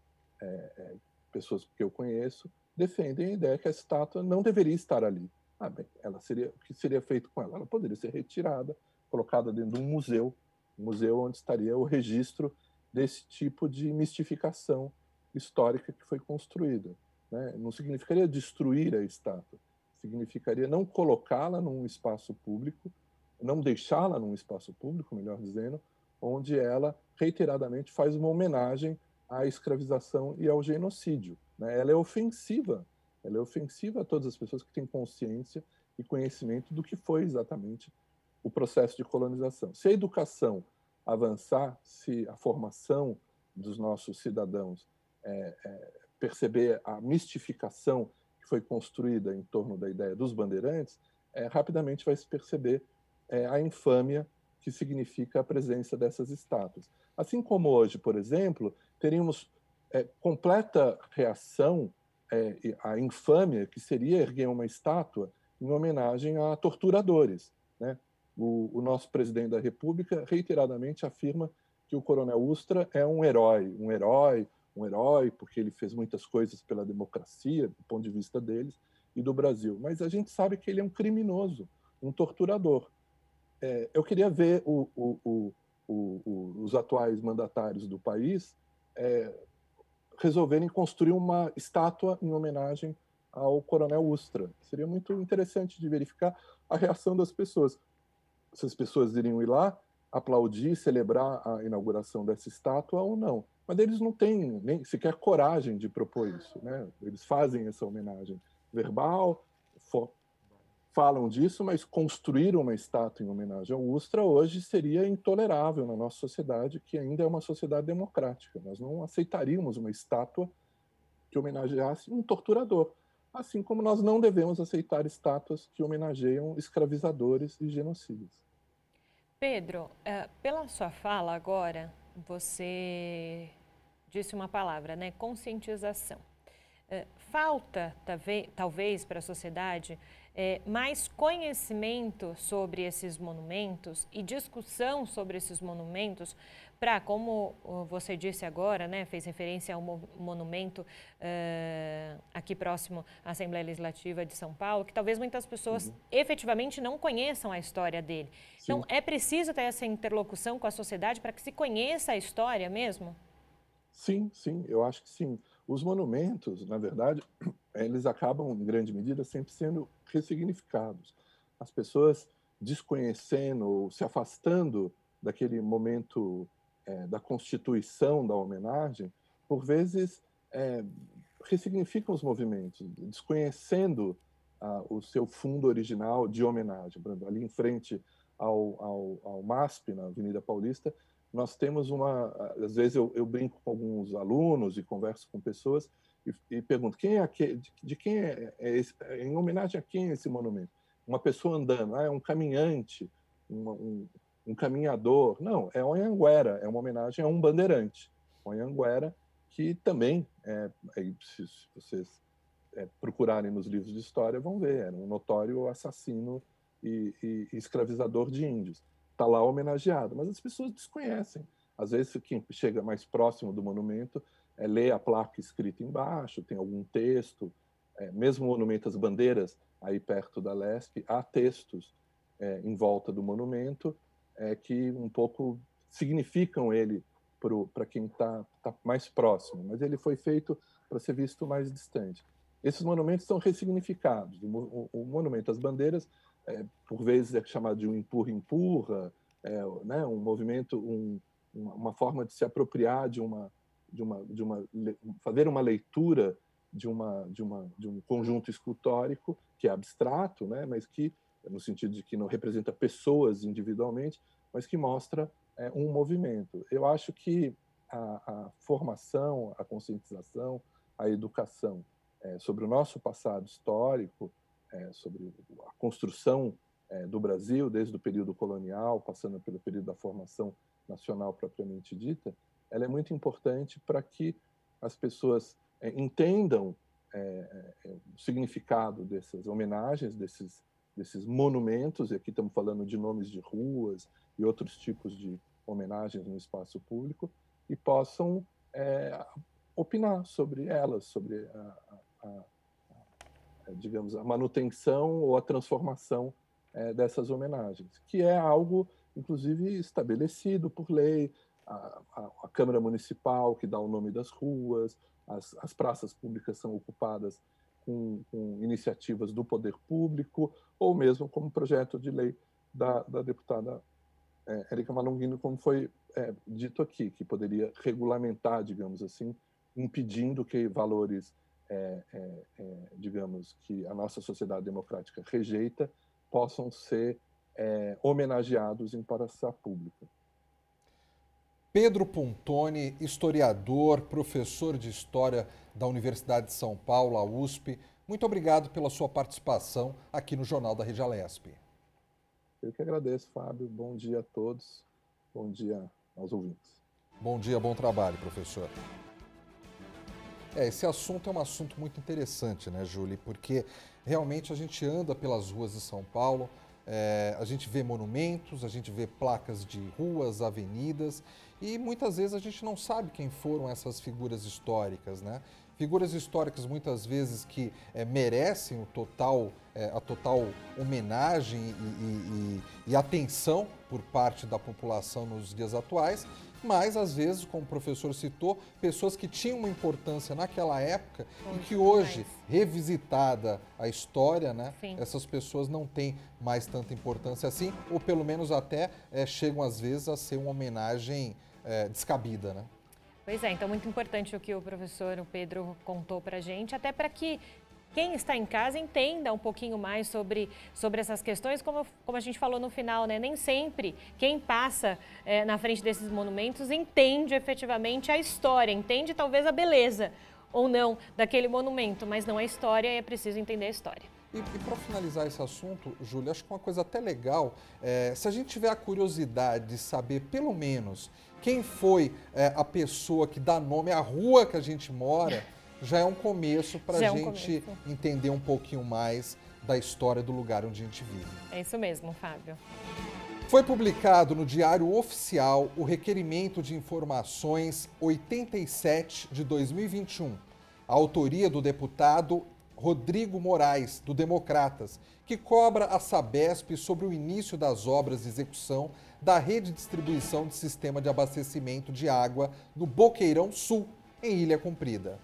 pessoas que eu conheço, defendem a ideia que a estátua não deveria estar ali. O que seria feito com ela? Ela poderia ser retirada, colocada dentro de um museu onde estaria o registro desse tipo de mistificação histórica que foi construída. Não significaria destruir a estátua, significaria não colocá-la num espaço público, não deixá-la num espaço público, melhor dizendo, onde ela reiteradamente faz uma homenagem à escravização e ao genocídio. Ela é ofensiva a todas as pessoas que têm consciência e conhecimento do que foi exatamente o processo de colonização. Se a educação avançar, se a formação dos nossos cidadãos perceber a mistificação que foi construída em torno da ideia dos bandeirantes, rapidamente vai se perceber a infâmia que significa a presença dessas estátuas. Assim como hoje, por exemplo, teríamos completa reação à infâmia que seria erguer uma estátua em homenagem a torturadores. O nosso presidente da República reiteradamente afirma que o Coronel Ustra é um herói, porque ele fez muitas coisas pela democracia, do ponto de vista deles e do Brasil. Mas a gente sabe que ele é um criminoso, um torturador. Eu queria ver os atuais mandatários do país resolverem construir uma estátua em homenagem ao Coronel Ustra. Seria muito interessante de verificar a reação das pessoas. Se as pessoas iriam ir lá, aplaudir, celebrar a inauguração dessa estátua ou não. Mas eles não têm nem sequer coragem de propor isso. Eles fazem essa homenagem verbal, falam disso, mas construir uma estátua em homenagem ao Ustra hoje seria intolerável na nossa sociedade, que ainda é uma sociedade democrática. Nós não aceitaríamos uma estátua que homenageasse um torturador, assim como nós não devemos aceitar estátuas que homenageiam escravizadores e genocidas. Pedro, pela sua fala agora, você disse uma palavra, conscientização. Falta, talvez, para a sociedade mais conhecimento sobre esses monumentos e discussão sobre esses monumentos para, como você disse agora, fez referência ao monumento aqui próximo à Assembleia Legislativa de São Paulo, que talvez muitas pessoas efetivamente não conheçam a história dele. Sim. Então, é preciso ter essa interlocução com a sociedade para que se conheça a história mesmo? Sim, eu acho que sim. Os monumentos, na verdade, eles acabam, em grande medida, sempre sendo ressignificados. As pessoas desconhecendo ou se afastando daquele momento da constituição da homenagem, por vezes ressignificam os movimentos, desconhecendo o seu fundo original de homenagem. Por exemplo, ali em frente ao MASP, na Avenida Paulista, nós temos às vezes eu brinco com alguns alunos e converso com pessoas e pergunto, quem é de quem é esse, em homenagem a quem é esse monumento? Uma pessoa andando, é um caminhante, um caminhador. Não, é o Anhanguera, é uma homenagem a um bandeirante. O Anhanguera, que também, se vocês procurarem nos livros de história, vão ver, era um notório assassino e escravizador de índios. Está lá homenageado, mas as pessoas desconhecem. Às vezes, quem chega mais próximo do monumento lê a placa escrita embaixo, tem algum texto. Mesmo o monumento às bandeiras, aí perto da Lesp, há textos em volta do monumento que um pouco significam ele para quem está mais próximo, mas ele foi feito para ser visto mais distante. Esses monumentos são ressignificados. O monumento às bandeiras, por vezes, é chamado de um empurra-empurra, né, um movimento, uma forma de se apropriar fazer uma leitura de um conjunto escultórico que é abstrato, né, mas que, no sentido de que não representa pessoas individualmente, mas que mostra um movimento. Eu acho que a formação, a conscientização, a educação sobre o nosso passado histórico, sobre a construção do Brasil, desde o período colonial, passando pelo período da formação nacional propriamente dita, ela é muito importante para que as pessoas entendam o significado dessas homenagens, desses monumentos, e aqui estamos falando de nomes de ruas e outros tipos de homenagens no espaço público, e possam opinar sobre elas, sobre digamos, a manutenção ou a transformação dessas homenagens, que é algo, inclusive, estabelecido por lei. A Câmara Municipal, que dá o nome das ruas, as praças públicas são ocupadas com iniciativas do poder público, ou mesmo como projeto de lei da deputada Érica Malunguinho, como foi dito aqui, que poderia regulamentar, digamos assim, impedindo que valores, digamos, que a nossa sociedade democrática rejeita, possam ser homenageados em praça pública. Pedro Pontoni, historiador, professor de História da Universidade de São Paulo, a USP, muito obrigado pela sua participação aqui no Jornal da Rede Alesp. Eu que agradeço, Fábio. Bom dia a todos. Bom dia aos ouvintes. Bom dia, bom trabalho, professor. Esse assunto é um assunto muito interessante, né, Júlia? Porque realmente a gente anda pelas ruas de São Paulo, a gente vê monumentos, a gente vê placas de ruas, avenidas, e muitas vezes a gente não sabe quem foram essas figuras históricas, né? Figuras históricas muitas vezes que merecem a total homenagem e atenção por parte da população nos dias atuais, mas às vezes, como o professor citou, pessoas que tinham uma importância naquela época e que hoje, revisitada a história, né, essas pessoas não têm mais tanta importância assim, ou pelo menos até chegam às vezes a ser uma homenagem descabida, né? Pois é, então muito importante o que o professor Pedro contou para a gente, até para que quem está em casa entenda um pouquinho mais sobre essas questões, como a gente falou no final, né? Nem sempre quem passa na frente desses monumentos entende efetivamente a história, entende talvez a beleza ou não daquele monumento, mas não a história, e é preciso entender a história. E para finalizar esse assunto, Júlia, acho que uma coisa até legal, se a gente tiver a curiosidade de saber pelo menos quem foi a pessoa que dá nome à rua que a gente mora, já é um começo para a gente entender um pouquinho mais da história do lugar onde a gente vive. É isso mesmo, Fábio. Foi publicado no Diário Oficial o Requerimento de Informações 87 de 2021, a autoria do deputado Rodrigo Moraes, do Democratas, que cobra a Sabesp sobre o início das obras de execução da rede de distribuição de sistema de abastecimento de água no Boqueirão Sul, em Ilha Comprida.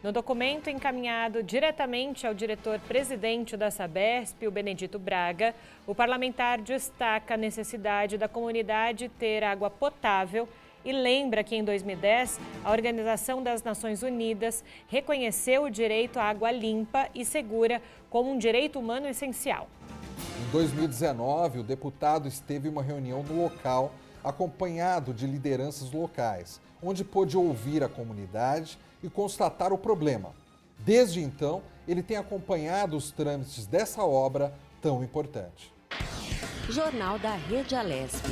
No documento encaminhado diretamente ao diretor-presidente da Sabesp, o Benedito Braga, o parlamentar destaca a necessidade da comunidade ter água potável e lembra que em 2010 a Organização das Nações Unidas reconheceu o direito à água limpa e segura como um direito humano essencial. Em 2019, o deputado esteve em uma reunião no local, acompanhado de lideranças locais, onde pôde ouvir a comunidade e constatar o problema. Desde então, ele tem acompanhado os trâmites dessa obra tão importante. Jornal da Rede Alesp.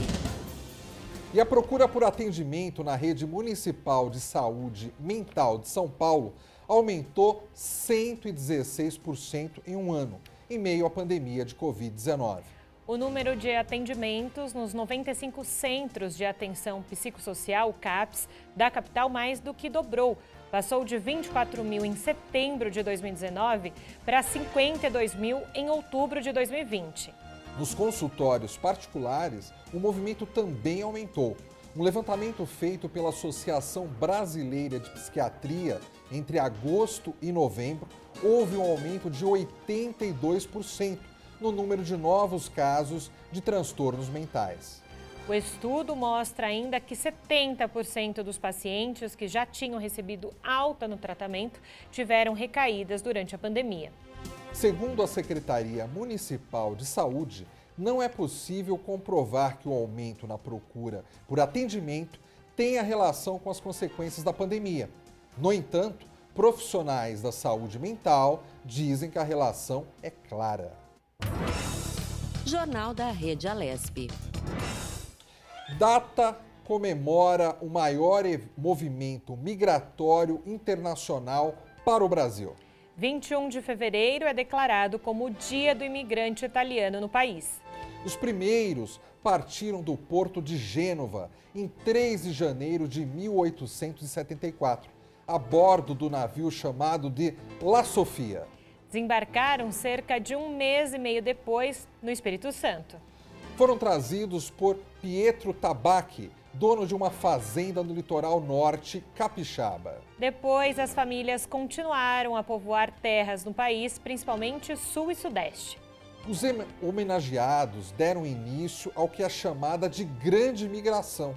E a procura por atendimento na rede municipal de saúde mental de São Paulo aumentou 116% em um ano, em meio à pandemia de Covid-19. O número de atendimentos nos 95 Centros de Atenção Psicossocial, CAPS, da capital mais do que dobrou. Passou de 24 mil em setembro de 2019 para 52 mil em outubro de 2020. Nos consultórios particulares, o movimento também aumentou. Um levantamento feito pela Associação Brasileira de Psiquiatria entre agosto e novembro, houve um aumento de 82% no número de novos casos de transtornos mentais. O estudo mostra ainda que 70% dos pacientes que já tinham recebido alta no tratamento tiveram recaídas durante a pandemia. Segundo a Secretaria Municipal de Saúde, não é possível comprovar que o aumento na procura por atendimento tenha relação com as consequências da pandemia. No entanto, profissionais da saúde mental dizem que a relação é clara. Jornal da Rede Alesp. Data comemora o maior movimento migratório internacional para o Brasil. 21 de fevereiro é declarado como o Dia do Imigrante Italiano no país. Os primeiros partiram do porto de Gênova em 3 de janeiro de 1874, a bordo do navio chamado de La Sofia. Desembarcaram cerca de um mês e meio depois no Espírito Santo. Foram trazidos por Pietro Tabacchi, dono de uma fazenda no litoral norte capixaba. Depois, as famílias continuaram a povoar terras no país, principalmente sul e sudeste. Os homenageados deram início ao que é chamada de Grande Migração.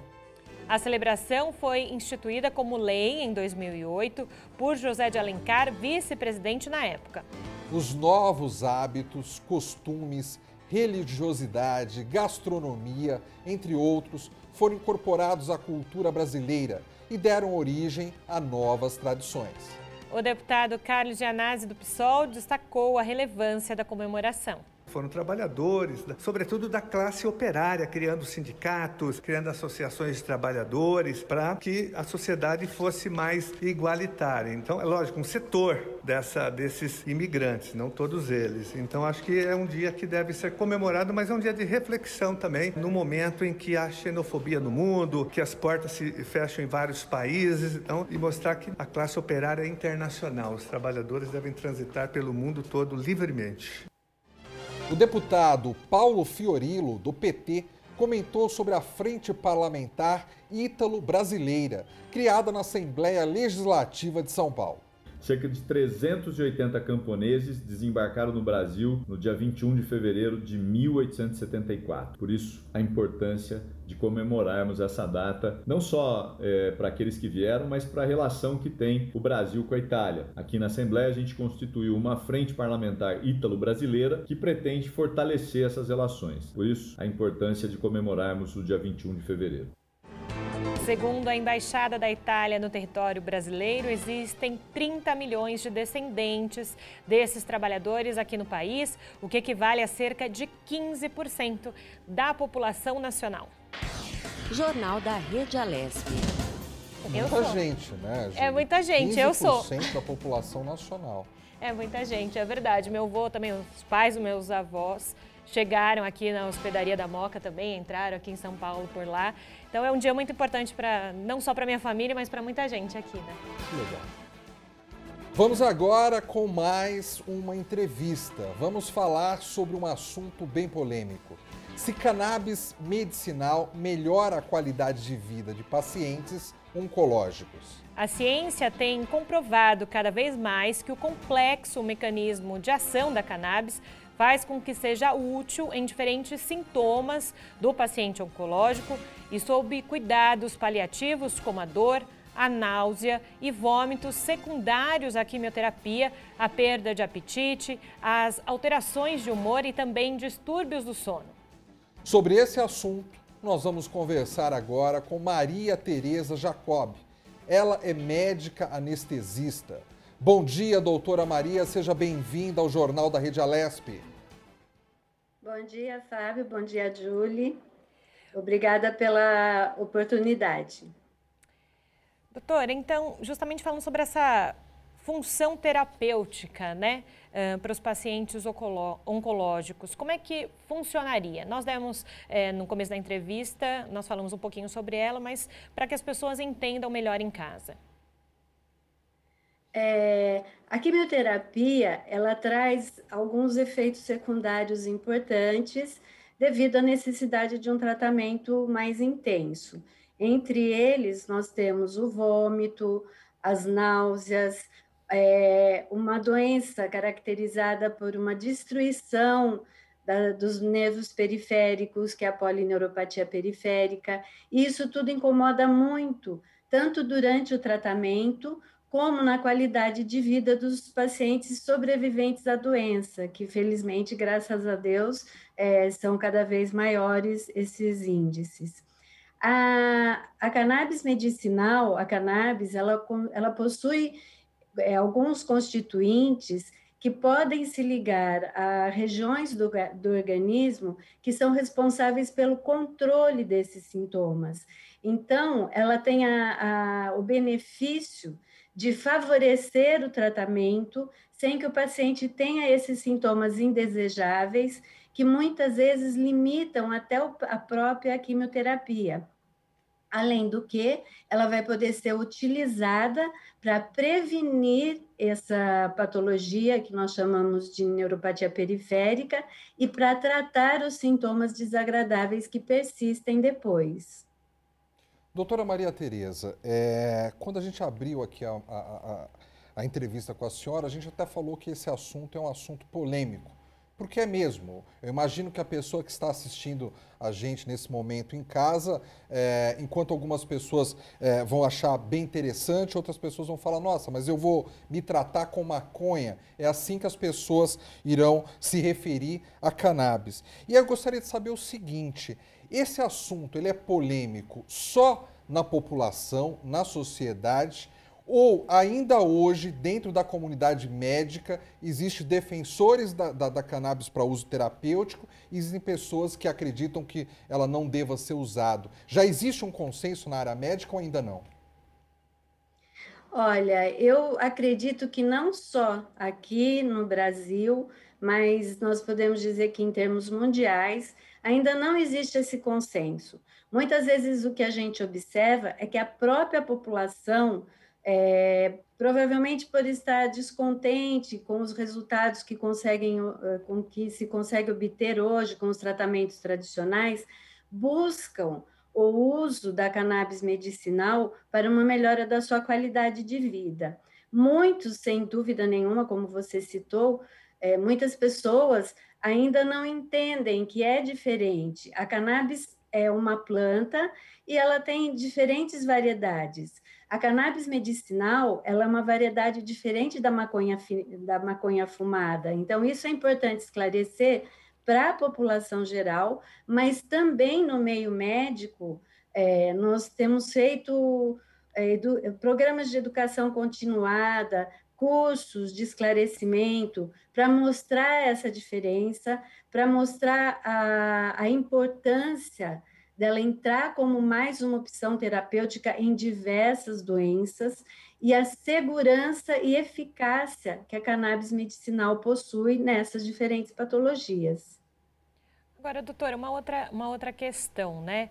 A celebração foi instituída como lei em 2008 por José de Alencar, vice-presidente na época. Os novos hábitos, costumes, religiosidade, gastronomia, entre outros, foram incorporados à cultura brasileira e deram origem a novas tradições. O deputado Carlos Gianazzi, do PSOL, destacou a relevância da comemoração. Foram trabalhadores, sobretudo da classe operária, criando sindicatos, criando associações de trabalhadores, para que a sociedade fosse mais igualitária. Então, é lógico, um setor desses imigrantes, não todos eles. Então, acho que é um dia que deve ser comemorado, mas é um dia de reflexão também, no momento em que há xenofobia no mundo, que as portas se fecham em vários países, então, e mostrar que a classe operária é internacional. Os trabalhadores devem transitar pelo mundo todo livremente. O deputado Paulo Fiorillo, do PT, comentou sobre a Frente Parlamentar Ítalo-Brasileira, criada na Assembleia Legislativa de São Paulo. Cerca de 380 camponeses desembarcaram no Brasil no dia 21 de fevereiro de 1874. Por isso, a importância de comemorarmos essa data, não só para aqueles que vieram, mas para a relação que tem o Brasil com a Itália. Aqui na Assembleia, a gente constituiu uma frente parlamentar ítalo-brasileira que pretende fortalecer essas relações. Por isso, a importância de comemorarmos o dia 21 de fevereiro. Segundo a Embaixada da Itália no território brasileiro, existem 30 milhões de descendentes desses trabalhadores aqui no país, o que equivale a cerca de 15% da população nacional. Jornal da Rede Alesp. Muita gente, né? É muita gente, eu sou. 15% da população nacional. É muita gente, é verdade. Meu avô também, os pais dos meus avós chegaram aqui na Hospedaria da Moca também, entraram aqui em São Paulo por lá. Então é um dia muito importante não só para minha família, mas para muita gente aqui, né? Que legal. Vamos agora com mais uma entrevista. Vamos falar sobre um assunto bem polêmico. Se cannabis medicinal melhora a qualidade de vida de pacientes oncológicos. A ciência tem comprovado cada vez mais que o complexo mecanismo de ação da cannabis faz com que seja útil em diferentes sintomas do paciente oncológico e sob cuidados paliativos como a dor, a náusea e vômitos secundários à quimioterapia, a perda de apetite, as alterações de humor e também distúrbios do sono. Sobre esse assunto, nós vamos conversar agora com Maria Tereza Jacob. Ela é médica anestesista. Bom dia, doutora Maria, seja bem-vinda ao Jornal da Rede Alesp. Bom dia, Fábio, bom dia, Julie. Obrigada pela oportunidade. Doutora, então, justamente falando sobre essa função terapêutica, né, para os pacientes oncológicos, como é que funcionaria? Nós demos, no começo da entrevista, nós falamos um pouquinho sobre ela, mas para que as pessoas entendam melhor em casa. A quimioterapia, ela traz alguns efeitos secundários importantes devido à necessidade de um tratamento mais intenso. Entre eles, nós temos o vômito, as náuseas, uma doença caracterizada por uma destruição dos nervos periféricos, que é a polineuropatia periférica. E isso tudo incomoda muito, tanto durante o tratamento, como na qualidade de vida dos pacientes sobreviventes à doença, que felizmente, graças a Deus, são cada vez maiores esses índices. A cannabis medicinal, a cannabis, ela possui alguns constituintes que podem se ligar a regiões do organismo que são responsáveis pelo controle desses sintomas. Então, ela tem o benefício de favorecer o tratamento sem que o paciente tenha esses sintomas indesejáveis que muitas vezes limitam até a própria quimioterapia. Além do que, ela vai poder ser utilizada para prevenir essa patologia que nós chamamos de neuropatia periférica e para tratar os sintomas desagradáveis que persistem depois. Doutora Maria Tereza, quando a gente abriu aqui a entrevista com a senhora, a gente até falou que esse assunto é um assunto polêmico. Porque é mesmo. Eu imagino que a pessoa que está assistindo a gente nesse momento em casa, enquanto algumas pessoas vão achar bem interessante, outras pessoas vão falar, nossa, mas eu vou me tratar com maconha. É assim que as pessoas irão se referir a cannabis. E eu gostaria de saber o seguinte, esse assunto ele é polêmico só na população, na sociedade, ou ainda hoje, dentro da comunidade médica, existem defensores da cannabis para uso terapêutico e existem pessoas que acreditam que ela não deva ser usada. Já existe um consenso na área médica ou ainda não? Olha, eu acredito que não só aqui no Brasil, mas nós podemos dizer que em termos mundiais, ainda não existe esse consenso. Muitas vezes o que a gente observa é que a própria população provavelmente por estar descontente com os resultados que se consegue obter hoje com os tratamentos tradicionais, buscam o uso da cannabis medicinal para uma melhora da sua qualidade de vida. Muitos, sem dúvida nenhuma, como você citou, muitas pessoas ainda não entendem que é diferente. A cannabis é uma planta e ela tem diferentes variedades. A cannabis medicinal, ela é uma variedade diferente da maconha fumada. Então, isso é importante esclarecer para a população geral, mas também no meio médico, nós temos feito programas de educação continuada, cursos de esclarecimento, para mostrar essa diferença, para mostrar a importância dela entrar como mais uma opção terapêutica em diversas doenças e a segurança e eficácia que a cannabis medicinal possui nessas diferentes patologias. Agora, doutora, uma outra questão, né?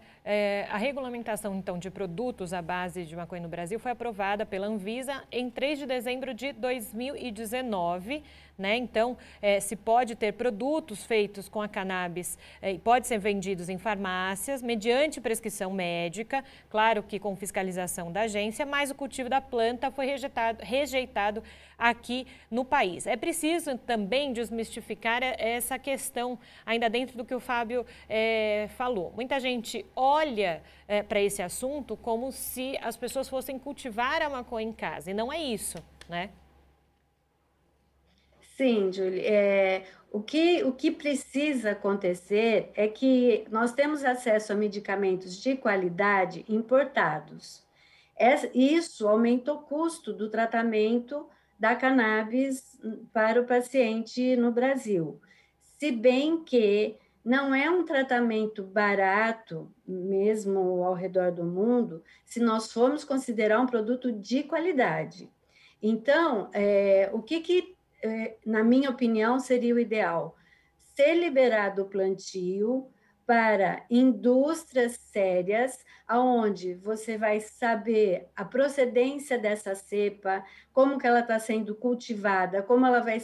A regulamentação, então, de produtos à base de maconha no Brasil foi aprovada pela Anvisa em 3 de dezembro de 2019, né? Então, se pode ter produtos feitos com a cannabis e pode ser vendidos em farmácias, mediante prescrição médica, claro que com fiscalização da agência, mas o cultivo da planta foi rejeitado aqui no país. É preciso também desmistificar essa questão, ainda dentro do que o Fábio falou. Muita gente olha para esse assunto como se as pessoas fossem cultivar a maconha em casa, e não é isso, né? Sim, Julie. O que precisa acontecer é que nós temos acesso a medicamentos de qualidade importados. Isso aumenta o custo do tratamento da cannabis para o paciente no Brasil. Se bem que não é um tratamento barato, mesmo ao redor do mundo, se nós formos considerar um produto de qualidade. Então, na minha opinião, seria o ideal? Ser liberado o plantio para indústrias sérias, onde você vai saber a procedência dessa cepa, como que ela está sendo cultivada, como vai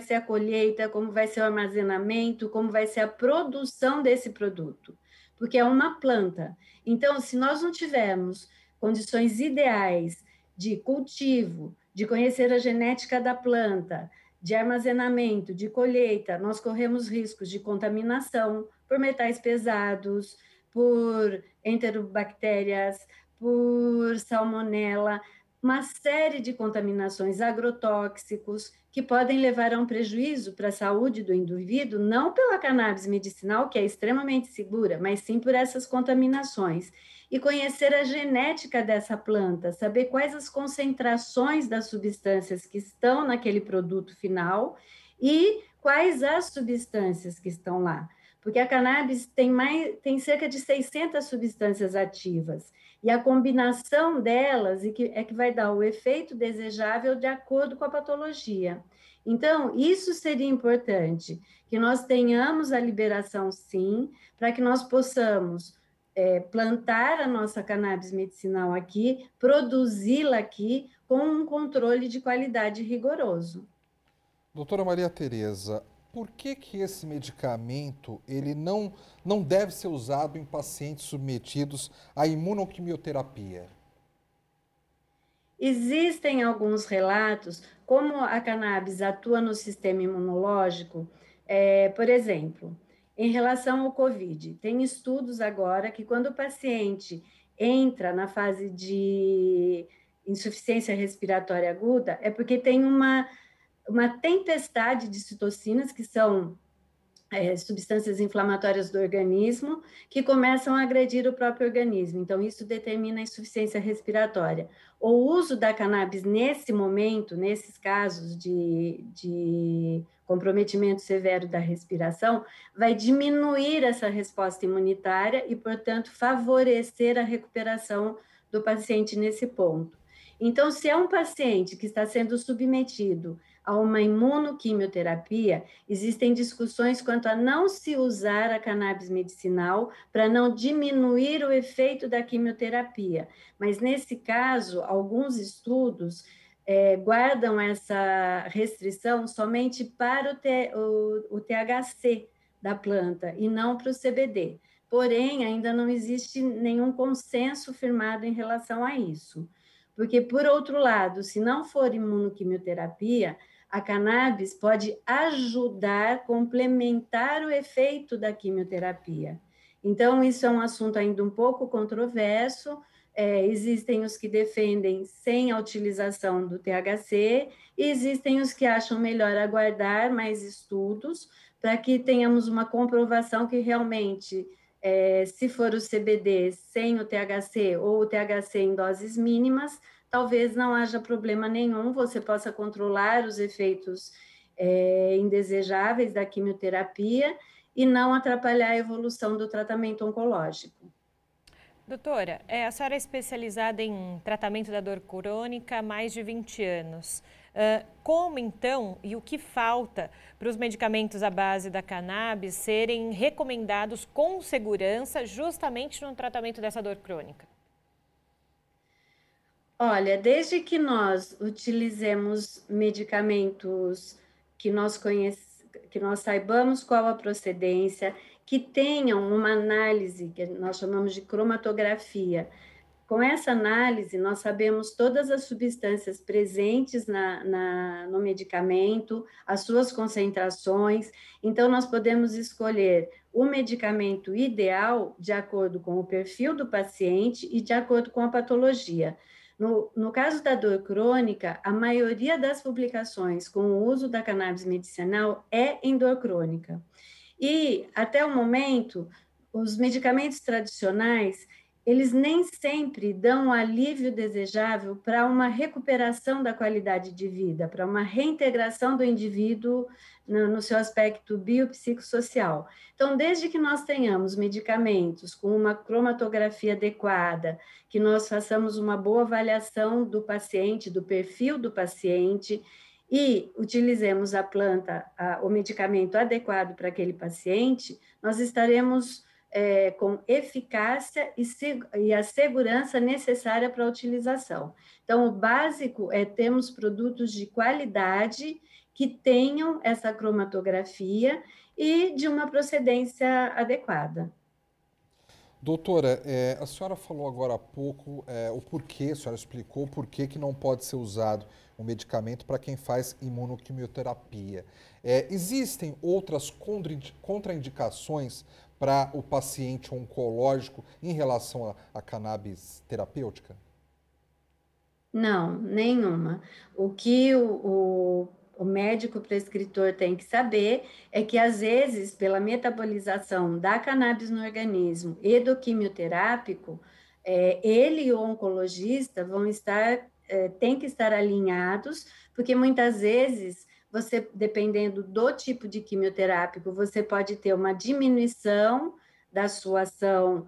ser a colheita, como vai ser o armazenamento, como vai ser a produção desse produto, porque é uma planta. Então, se nós não tivermos condições ideais de cultivo, de conhecer a genética da planta, de armazenamento, de colheita, nós corremos riscos de contaminação por metais pesados, por enterobactérias, por salmonela, uma série de contaminações, agrotóxicos, que podem levar a um prejuízo para a saúde do indivíduo, não pela cannabis medicinal, que é extremamente segura, mas sim por essas contaminações. E conhecer a genética dessa planta, saber quais as concentrações das substâncias que estão naquele produto final e quais as substâncias que estão lá. Porque a cannabis tem cerca de 600 substâncias ativas, e a combinação delas é que vai dar o efeito desejável de acordo com a patologia. Então, isso seria importante, que nós tenhamos a liberação, sim, para que nós possamos plantar a nossa cannabis medicinal aqui, produzi-la aqui com um controle de qualidade rigoroso. Doutora Maria Tereza, por que esse medicamento ele não deve ser usado em pacientes submetidos à imunoquimioterapia? Existem alguns relatos, como a cannabis atua no sistema imunológico, por exemplo, em relação ao COVID, tem estudos agora que quando o paciente entra na fase de insuficiência respiratória aguda, é porque tem uma tempestade de citocinas, que são substâncias inflamatórias do organismo, que começam a agredir o próprio organismo. Então, isso determina a insuficiência respiratória. O uso da cannabis nesse momento, nesses casos de comprometimento severo da respiração, vai diminuir essa resposta imunitária e, portanto, favorecer a recuperação do paciente nesse ponto. Então, se é um paciente que está sendo submetido a uma imunoquimioterapia, existem discussões quanto a não se usar a cannabis medicinal para não diminuir o efeito da quimioterapia. Mas, nesse caso, alguns estudos guardam essa restrição somente para o THC da planta e não para o CBD. Porém, ainda não existe nenhum consenso firmado em relação a isso. Porque, por outro lado, se não for imunoquimioterapia, a cannabis pode ajudar, complementar o efeito da quimioterapia. Então, isso é um assunto ainda um pouco controverso. Existem os que defendem sem a utilização do THC, e existem os que acham melhor aguardar mais estudos para que tenhamos uma comprovação que realmente, se for o CBD sem o THC ou o THC em doses mínimas, talvez não haja problema nenhum, você possa controlar os efeitos indesejáveis da quimioterapia e não atrapalhar a evolução do tratamento oncológico. Doutora, a senhora é especializada em tratamento da dor crônica há mais de 20 anos. Como, então, e o que falta para os medicamentos à base da cannabis serem recomendados com segurança justamente no tratamento dessa dor crônica? Olha, desde que nós utilizemos medicamentos que nós saibamos qual a procedência, que tenham uma análise, que nós chamamos de cromatografia. Com essa análise, nós sabemos todas as substâncias presentes no medicamento, as suas concentrações, então nós podemos escolher o medicamento ideal de acordo com o perfil do paciente e de acordo com a patologia. No caso da dor crônica, a maioria das publicações com o uso da cannabis medicinal é em dor crônica. E, até o momento, os medicamentos tradicionais, eles nem sempre dão o alívio desejável para uma recuperação da qualidade de vida, para uma reintegração do indivíduo no seu aspecto biopsicossocial. Então, desde que nós tenhamos medicamentos com uma cromatografia adequada, que nós façamos uma boa avaliação do paciente, do perfil do paciente, e utilizemos a planta, o medicamento adequado para aquele paciente, nós estaremos com eficácia e a segurança necessária para a utilização. Então, o básico é termos produtos de qualidade que tenham essa cromatografia e de uma procedência adequada. Doutora, a senhora falou agora há pouco o porquê, a senhora explicou o porquê que não pode ser usado um medicamento para quem faz imunoquimioterapia. Existem outras contraindicações para o paciente oncológico em relação à cannabis terapêutica? Não, nenhuma. O que o médico prescritor tem que saber é que, às vezes, pela metabolização da cannabis no organismo e do quimioterápico, ele e o oncologista têm que estar alinhados, porque muitas vezes você, dependendo do tipo de quimioterápico, você pode ter uma diminuição da sua ação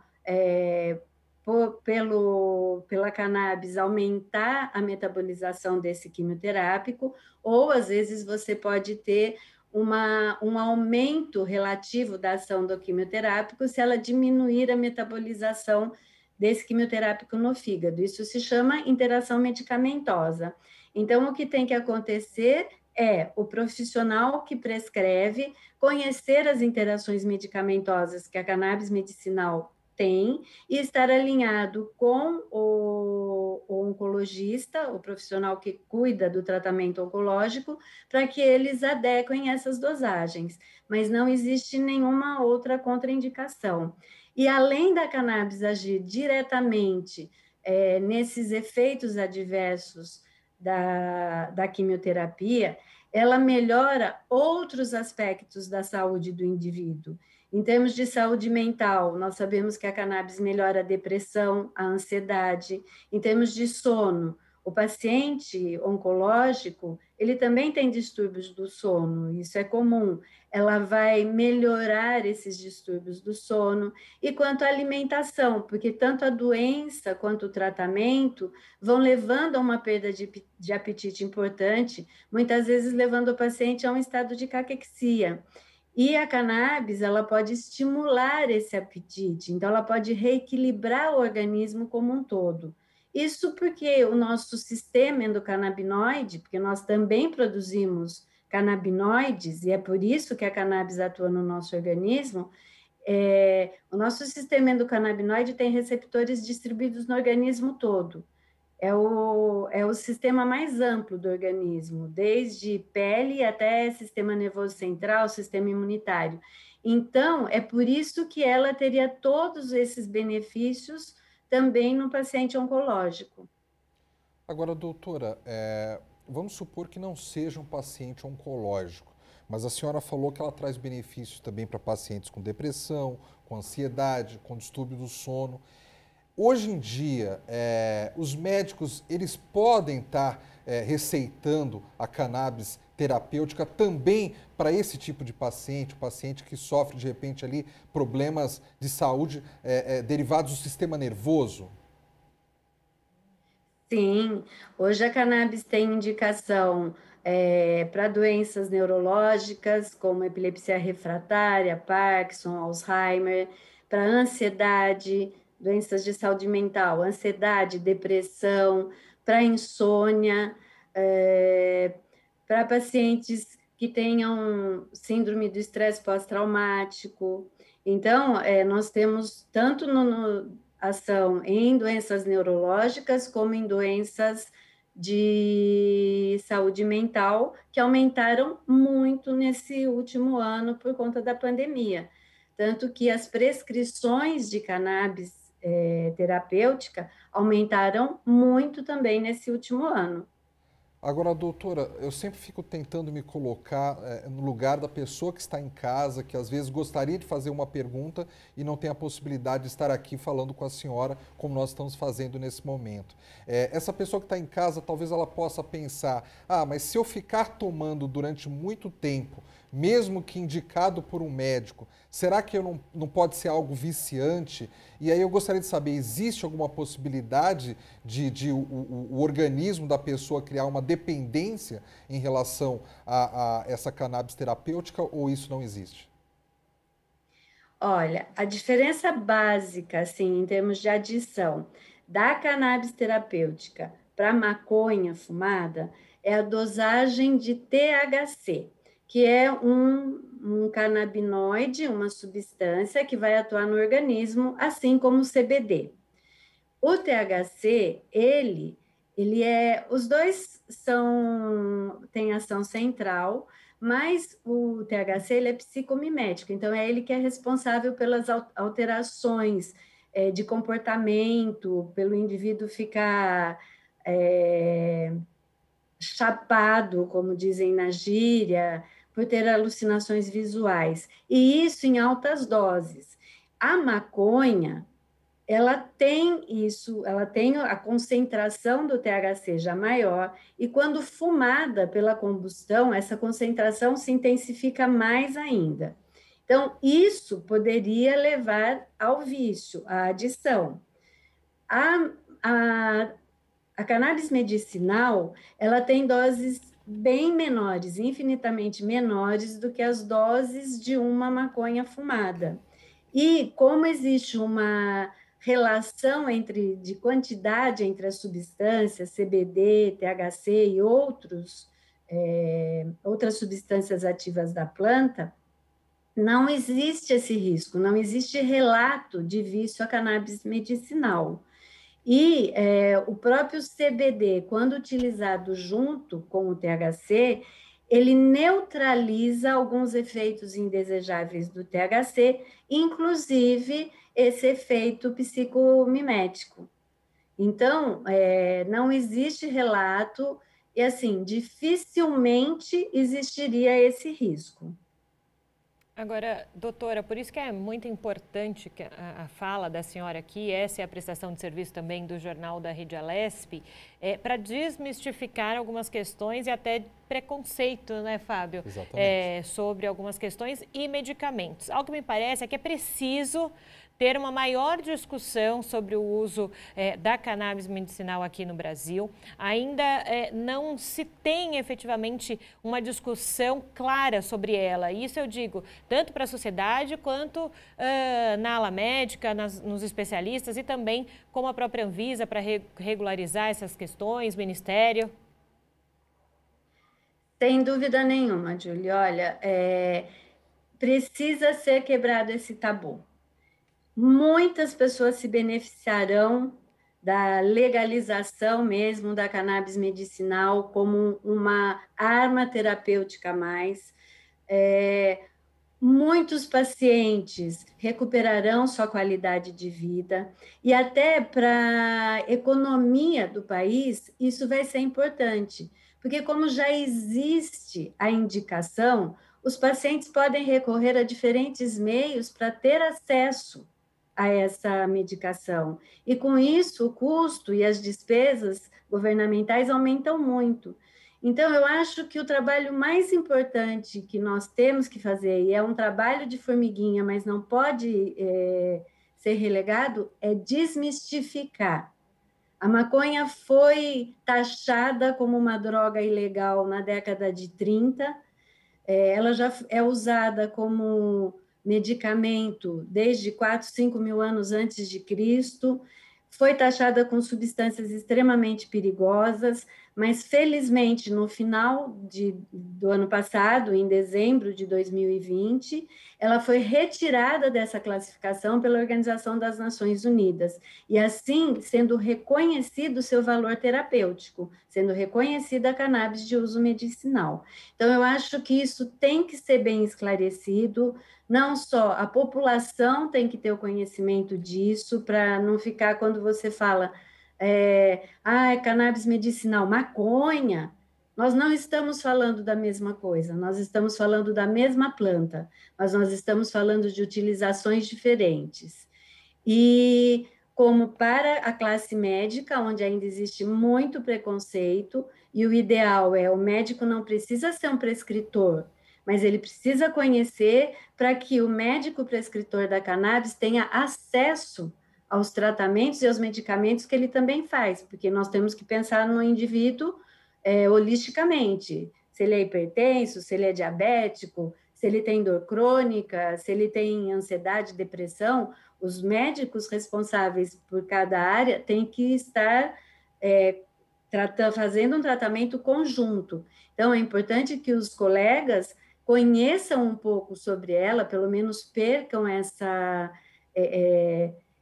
pela cannabis, aumentar a metabolização desse quimioterápico, ou às vezes você pode ter um aumento relativo da ação do quimioterápico se ela diminuir a metabolização desse quimioterápico no fígado. Isso se chama interação medicamentosa. Então, o que tem que acontecer é o profissional que prescreve conhecer as interações medicamentosas que a cannabis medicinal tem e estar alinhado com o oncologista, o profissional que cuida do tratamento oncológico, para que eles adequem essas dosagens, mas não existe nenhuma outra contraindicação. E além da cannabis agir diretamente nesses efeitos adversos da quimioterapia, ela melhora outros aspectos da saúde do indivíduo. Em termos de saúde mental, nós sabemos que a cannabis melhora a depressão, a ansiedade. Em termos de sono, o paciente oncológico, ele também tem distúrbios do sono, isso é comum. Ela vai melhorar esses distúrbios do sono. E quanto à alimentação, porque tanto a doença quanto o tratamento vão levando a uma perda de apetite importante, muitas vezes levando o paciente a um estado de caquexia. E a cannabis, ela pode estimular esse apetite, então ela pode reequilibrar o organismo como um todo. Isso porque o nosso sistema endocannabinoide, porque nós também produzimos canabinoides, e é por isso que a cannabis atua no nosso organismo, o nosso sistema endocannabinoide tem receptores distribuídos no organismo todo. É o sistema mais amplo do organismo, desde pele até sistema nervoso central, sistema imunitário. Então, é por isso que ela teria todos esses benefícios também no paciente oncológico. Agora, doutora, vamos supor que não seja um paciente oncológico, mas a senhora falou que ela traz benefícios também para pacientes com depressão, com ansiedade, com distúrbio do sono. Hoje em dia, os médicos, eles podem estar receitando a cannabis terapêutica também para esse tipo de paciente, o paciente que sofre, de repente, ali problemas de saúde derivados do sistema nervoso? Sim, hoje a cannabis tem indicação para doenças neurológicas, como epilepsia refratária, Parkinson, Alzheimer, para ansiedade, doenças de saúde mental, ansiedade, depressão, para insônia, para pacientes que tenham síndrome do estresse pós-traumático. Então, nós temos tanto ação em doenças neurológicas como em doenças de saúde mental, que aumentaram muito nesse último ano por conta da pandemia. Tanto que as prescrições de cannabis terapêutica aumentaram muito também nesse último ano. Agora, doutora, eu sempre fico tentando me colocar no lugar da pessoa que está em casa, que às vezes gostaria de fazer uma pergunta e não tem a possibilidade de estar aqui falando com a senhora, como nós estamos fazendo nesse momento. Essa pessoa que está em casa, talvez ela possa pensar, mas se eu ficar tomando durante muito tempo, mesmo que indicado por um médico, será que eu não pode ser algo viciante? E aí eu gostaria de saber, existe alguma possibilidade de o organismo da pessoa criar uma dependência em relação a essa cannabis terapêutica ou isso não existe? Olha, a diferença básica, assim, em termos de adição da cannabis terapêutica para maconha fumada é a dosagem de THC, que é um canabinoide, uma substância que vai atuar no organismo, assim como o CBD. O THC, os dois têm ação central, mas o THC ele é psicomimético, então é ele que é responsável pelas alterações de comportamento, pelo indivíduo ficar chapado, como dizem na gíria, por ter alucinações visuais, e isso em altas doses. A maconha, ela tem isso, ela tem a concentração do THC já maior, e quando fumada pela combustão, essa concentração se intensifica mais ainda. Então, isso poderia levar ao vício, à adição. A cannabis medicinal, ela tem doses bem menores, infinitamente menores do que as doses de uma maconha fumada. E como existe uma relação de quantidade entre as substâncias, CBD, THC e outras substâncias ativas da planta, não existe esse risco, não existe relato de vício a cannabis medicinal. E o próprio CBD, quando utilizado junto com o THC, ele neutraliza alguns efeitos indesejáveis do THC, inclusive esse efeito psicomimético. Então, não existe relato e, assim, dificilmente existiria esse risco. Agora, doutora, por isso que é muito importante que a fala da senhora aqui, essa é a prestação de serviço também do Jornal da Rede Alesp, para desmistificar algumas questões e até preconceito, né, Fábio? Sobre algumas questões e medicamentos. Algo que me parece é que é preciso ter uma maior discussão sobre o uso da cannabis medicinal aqui no Brasil. Ainda não se tem efetivamente uma discussão clara sobre ela. Isso eu digo tanto para a sociedade quanto na ala médica, nos especialistas e também como a própria Anvisa para regularizar essas questões, Ministério. Sem dúvida nenhuma, Júlia. Olha, precisa ser quebrado esse tabu. Muitas pessoas se beneficiarão da legalização mesmo da cannabis medicinal como uma arma terapêutica a mais. Muitos pacientes recuperarão sua qualidade de vida e até para a economia do país isso vai ser importante, porque como já existe a indicação, os pacientes podem recorrer a diferentes meios para ter acesso a essa medicação. E com isso, o custo e as despesas governamentais aumentam muito. Então, eu acho que o trabalho mais importante que nós temos que fazer, e é um trabalho de formiguinha, mas não pode ser relegado, é desmistificar. A maconha foi taxada como uma droga ilegal na década de 30, ela já é usada como medicamento desde 4, 5 mil anos antes de Cristo, foi taxada com substâncias extremamente perigosas, mas felizmente no final do ano passado, em dezembro de 2020, ela foi retirada dessa classificação pela Organização das Nações Unidas, e assim sendo reconhecido seu valor terapêutico, sendo reconhecida a cannabis de uso medicinal. Então, eu acho que isso tem que ser bem esclarecido, não só a população tem que ter o conhecimento disso, para não ficar quando você fala é cannabis medicinal, maconha. Nós não estamos falando da mesma coisa, nós estamos falando da mesma planta, mas nós estamos falando de utilizações diferentes. E como para a classe médica, onde ainda existe muito preconceito, e o ideal é o médico não precisa ser um prescritor, mas ele precisa conhecer para que o médico prescritor da cannabis tenha acesso aos tratamentos e aos medicamentos que ele também faz, porque nós temos que pensar no indivíduo holisticamente, se ele é hipertenso, se ele é diabético, se ele tem dor crônica, se ele tem ansiedade, depressão. Os médicos responsáveis por cada área têm que estar fazendo um tratamento conjunto. Então, é importante que os colegas conheçam um pouco sobre ela, pelo menos percam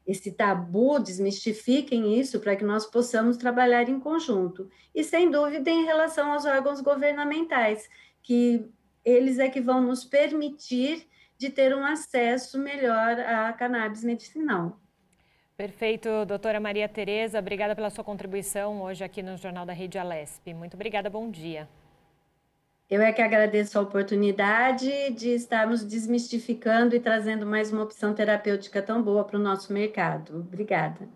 esse tabu, desmistifiquem isso para que nós possamos trabalhar em conjunto. E, sem dúvida, em relação aos órgãos governamentais, que eles é que vão nos permitir de ter um acesso melhor à cannabis medicinal. Perfeito, doutora Maria Tereza, obrigada pela sua contribuição hoje aqui no Jornal da Rede Alesp. Muito obrigada, bom dia. Eu é que agradeço a oportunidade de estarmos desmistificando e trazendo mais uma opção terapêutica tão boa para o nosso mercado. Obrigada.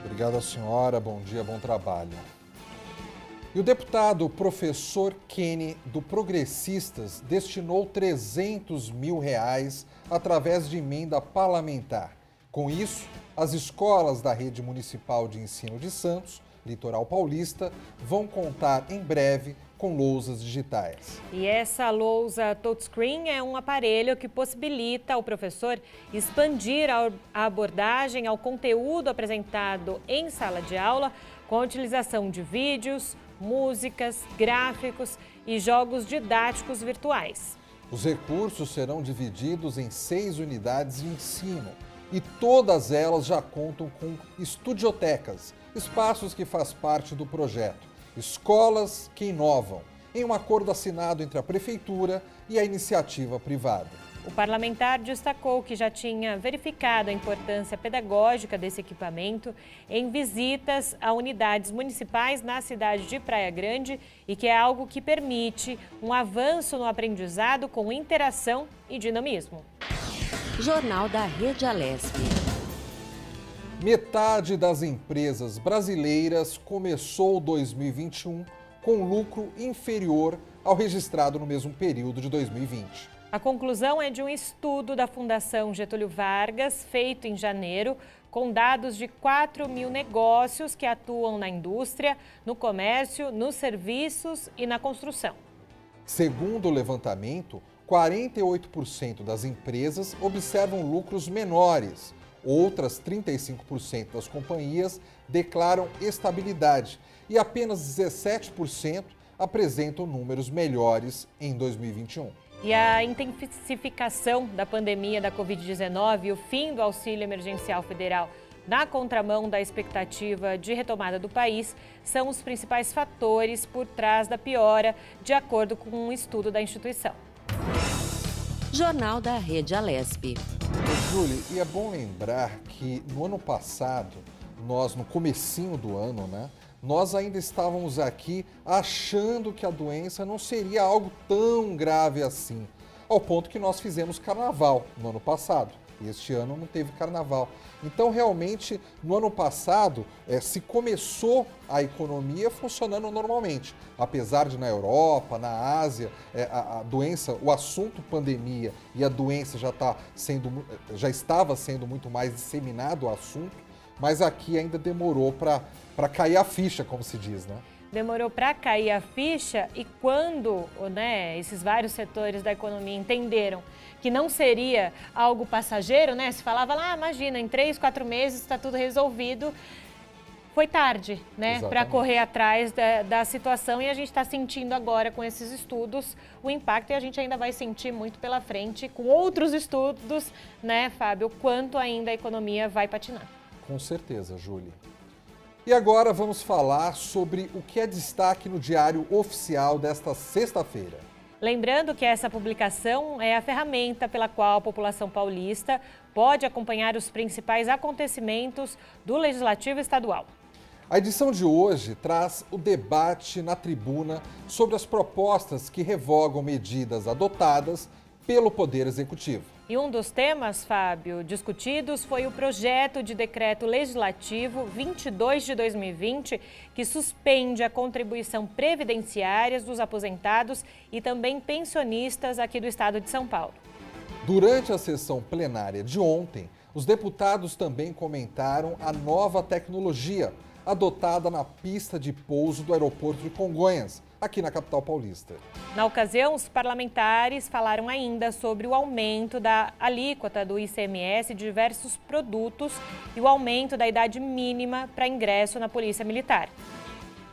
Obrigado, senhora. Bom dia, bom trabalho. E o deputado professor Kenny, do Progressistas, destinou R$300 mil através de emenda parlamentar. Com isso, as escolas da Rede Municipal de Ensino de Santos, Litoral Paulista, vão contar em breve com lousas digitais. E essa lousa touchscreen é um aparelho que possibilita ao professor expandir a abordagem ao conteúdo apresentado em sala de aula com a utilização de vídeos, músicas, gráficos e jogos didáticos virtuais. Os recursos serão divididos em 6 unidades de ensino e todas elas já contam com estudiotecas, espaços que faz parte do projeto. Escolas que inovam, em um acordo assinado entre a Prefeitura e a iniciativa privada. O parlamentar destacou que já tinha verificado a importância pedagógica desse equipamento em visitas a unidades municipais na cidade de Praia Grande e que é algo que permite um avanço no aprendizado com interação e dinamismo. Jornal da Rede Alesp. Metade das empresas brasileiras começou 2021 com lucro inferior ao registrado no mesmo período de 2020. A conclusão é de um estudo da Fundação Getúlio Vargas, feito em janeiro, com dados de 4 mil negócios que atuam na indústria, no comércio, nos serviços e na construção. Segundo o levantamento, 48% das empresas observam lucros menores. Outras 35% das companhias declaram estabilidade e apenas 17% apresentam números melhores em 2021. E a intensificação da pandemia da Covid-19 e o fim do auxílio emergencial federal na contramão da expectativa de retomada do país são os principais fatores por trás da piora, de acordo com um estudo da instituição. Jornal da Rede Alesp. Júlia, e é bom lembrar que no ano passado, no comecinho do ano, nós ainda estávamos aqui achando que a doença não seria algo tão grave assim, ao ponto que nós fizemos carnaval no ano passado. E este ano não teve carnaval. Então, realmente, no ano passado, se começou a economia funcionando normalmente. Apesar de na Europa, na Ásia, a doença, o assunto pandemia e a doença já estava sendo muito mais disseminado o assunto, mas aqui ainda demorou para cair a ficha, como se diz, né? demorou para cair a ficha e quando, né, esses vários setores da economia entenderam que não seria algo passageiro, né? Se falava lá, imagina, em 3, 4 meses está tudo resolvido. Foi tarde, né, para correr atrás da situação e a gente está sentindo agora com esses estudos o impacto e a gente ainda vai sentir muito pela frente com outros estudos, né, Fábio, o quanto ainda a economia vai patinar. Com certeza, Júlia. E agora vamos falar sobre o que é destaque no Diário Oficial desta sexta-feira. Lembrando que essa publicação é a ferramenta pela qual a população paulista pode acompanhar os principais acontecimentos do Legislativo Estadual. A edição de hoje traz o debate na tribuna sobre as propostas que revogam medidas adotadas pelo Poder Executivo. E um dos temas, Fábio, discutidos foi o projeto de decreto legislativo 22 de 2020, que suspende a contribuição previdenciária dos aposentados e também pensionistas aqui do estado de São Paulo. Durante a sessão plenária de ontem, os deputados também comentaram a nova tecnologia adotada na pista de pouso do aeroporto de Congonhas, aqui na capital paulista. Na ocasião, os parlamentares falaram ainda sobre o aumento da alíquota do ICMS de diversos produtos e o aumento da idade mínima para ingresso na Polícia Militar.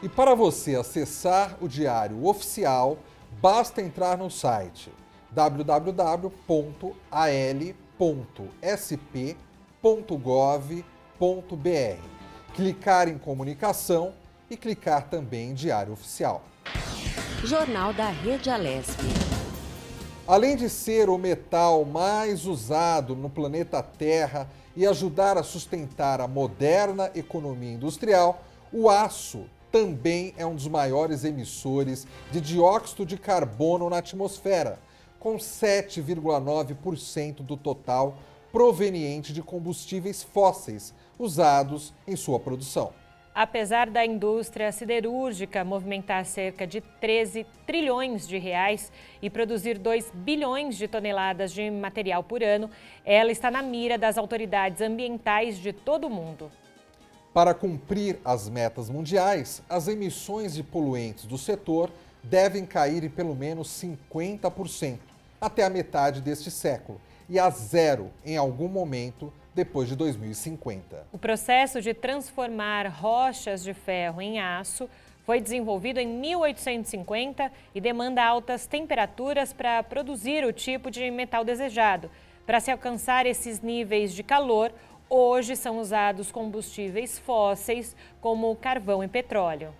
E para você acessar o Diário Oficial, basta entrar no site www.al.sp.gov.br, clicar em Comunicação e clicar também em Diário Oficial. Jornal da Rede Alesp. Além de ser o metal mais usado no planeta Terra e ajudar a sustentar a moderna economia industrial, o aço também é um dos maiores emissores de dióxido de carbono na atmosfera, com 7,9% do total proveniente de combustíveis fósseis usados em sua produção. Apesar da indústria siderúrgica movimentar cerca de 13 trilhões de reais e produzir 2 bilhões de toneladas de material por ano, ela está na mira das autoridades ambientais de todo o mundo. Para cumprir as metas mundiais, as emissões de poluentes do setor devem cair em pelo menos 50% até a metade deste século e a zero em algum momento depois de 2050. O processo de transformar rochas de ferro em aço foi desenvolvido em 1850 e demanda altas temperaturas para produzir o tipo de metal desejado. Para se alcançar esses níveis de calor, hoje são usados combustíveis fósseis como carvão e petróleo.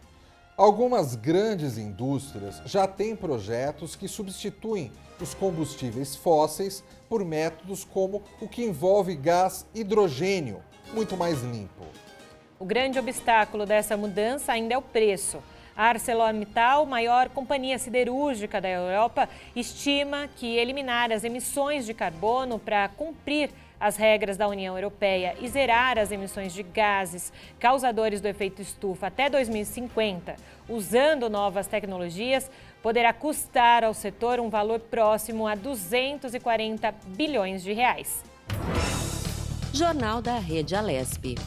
Algumas grandes indústrias já têm projetos que substituem os combustíveis fósseis por métodos como o que envolve gás hidrogênio, muito mais limpo. O grande obstáculo dessa mudança ainda é o preço. A ArcelorMittal, maior companhia siderúrgica da Europa, estima que eliminar as emissões de carbono para cumprir as regras da União Europeia e zerar as emissões de gases causadores do efeito estufa até 2050, usando novas tecnologias, poderá custar ao setor um valor próximo a 240 bilhões de reais. Jornal da Rede Alesp.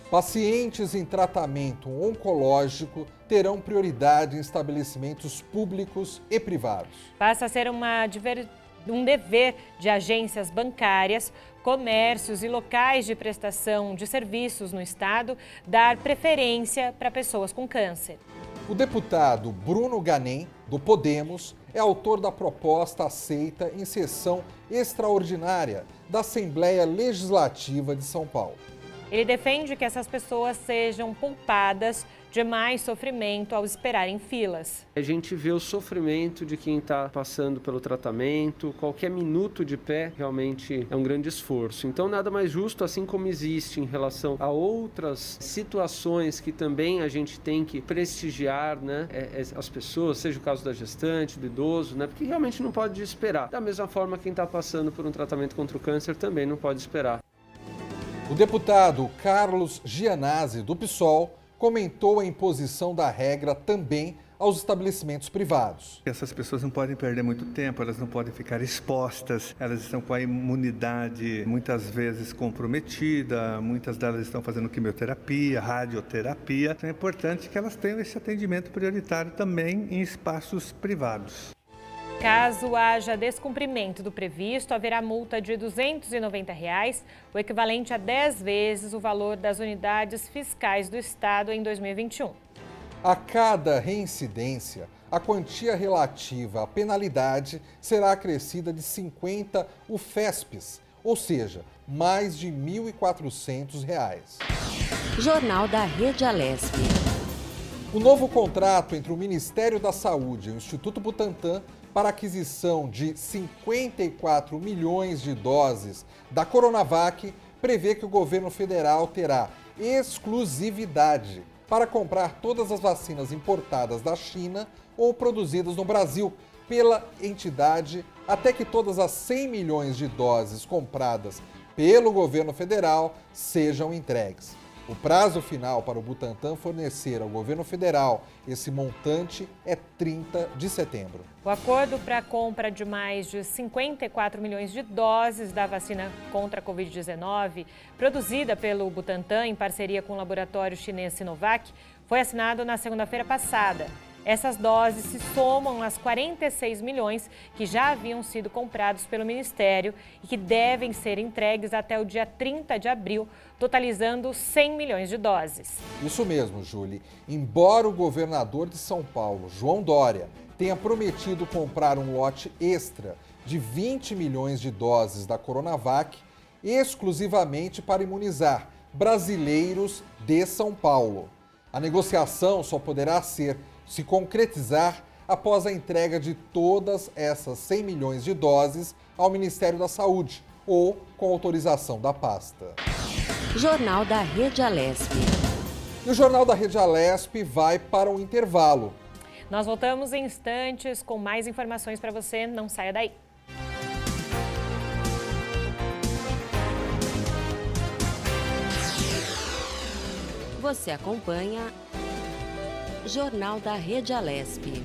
Pacientes em tratamento oncológico terão prioridade em estabelecimentos públicos e privados. Passa a ser um dever de agências bancárias, comércios e locais de prestação de serviços no estado dar preferência para pessoas com câncer. O deputado Bruno Ganem, do Podemos, é autor da proposta aceita em sessão extraordinária da Assembleia Legislativa de São Paulo. Ele defende que essas pessoas sejam poupadas de mais sofrimento ao esperar em filas. A gente vê o sofrimento de quem está passando pelo tratamento, qualquer minuto de pé realmente é um grande esforço. Então nada mais justo, assim como existe em relação a outras situações que também a gente tem que prestigiar, né, as pessoas, seja o caso da gestante, do idoso, né, porque realmente não pode esperar. Da mesma forma, quem está passando por um tratamento contra o câncer também não pode esperar. O deputado Carlos Gianazzi, do PSOL, comentou a imposição da regra também aos estabelecimentos privados. Essas pessoas não podem perder muito tempo, elas não podem ficar expostas, elas estão com a imunidade muitas vezes comprometida, muitas delas estão fazendo quimioterapia, radioterapia. Então é importante que elas tenham esse atendimento prioritário também em espaços privados. Caso haja descumprimento do previsto, haverá multa de R$ 290, o equivalente a 10 vezes o valor das unidades fiscais do Estado em 2021. A cada reincidência, a quantia relativa à penalidade será acrescida de 50 UFESPs, ou seja, mais de R$ 1.400. Jornal da Rede Alesp. O novo contrato entre o Ministério da Saúde e o Instituto Butantan para aquisição de 54 milhões de doses da Coronavac prevê que o governo federal terá exclusividade para comprar todas as vacinas importadas da China ou produzidas no Brasil pela entidade até que todas as 100 milhões de doses compradas pelo governo federal sejam entregues. O prazo final para o Butantan fornecer ao governo federal esse montante é 30 de setembro. O acordo para a compra de mais de 54 milhões de doses da vacina contra a Covid-19, produzida pelo Butantan em parceria com o laboratório chinês Sinovac, foi assinado na segunda-feira passada. Essas doses se somam às 46 milhões que já haviam sido comprados pelo Ministério e que devem ser entregues até o dia 30 de abril, totalizando 100 milhões de doses. Isso mesmo, Julie. Embora o governador de São Paulo, João Dória, tenha prometido comprar um lote extra de 20 milhões de doses da Coronavac, exclusivamente para imunizar brasileiros de São Paulo. A negociação só poderá se concretizar após a entrega de todas essas 100 milhões de doses ao Ministério da Saúde ou com autorização da pasta. Jornal da Rede Alesp. E o Jornal da Rede Alesp vai para um intervalo. Nós voltamos em instantes com mais informações para você, não saia daí. Você acompanha Jornal da Rede Alesp.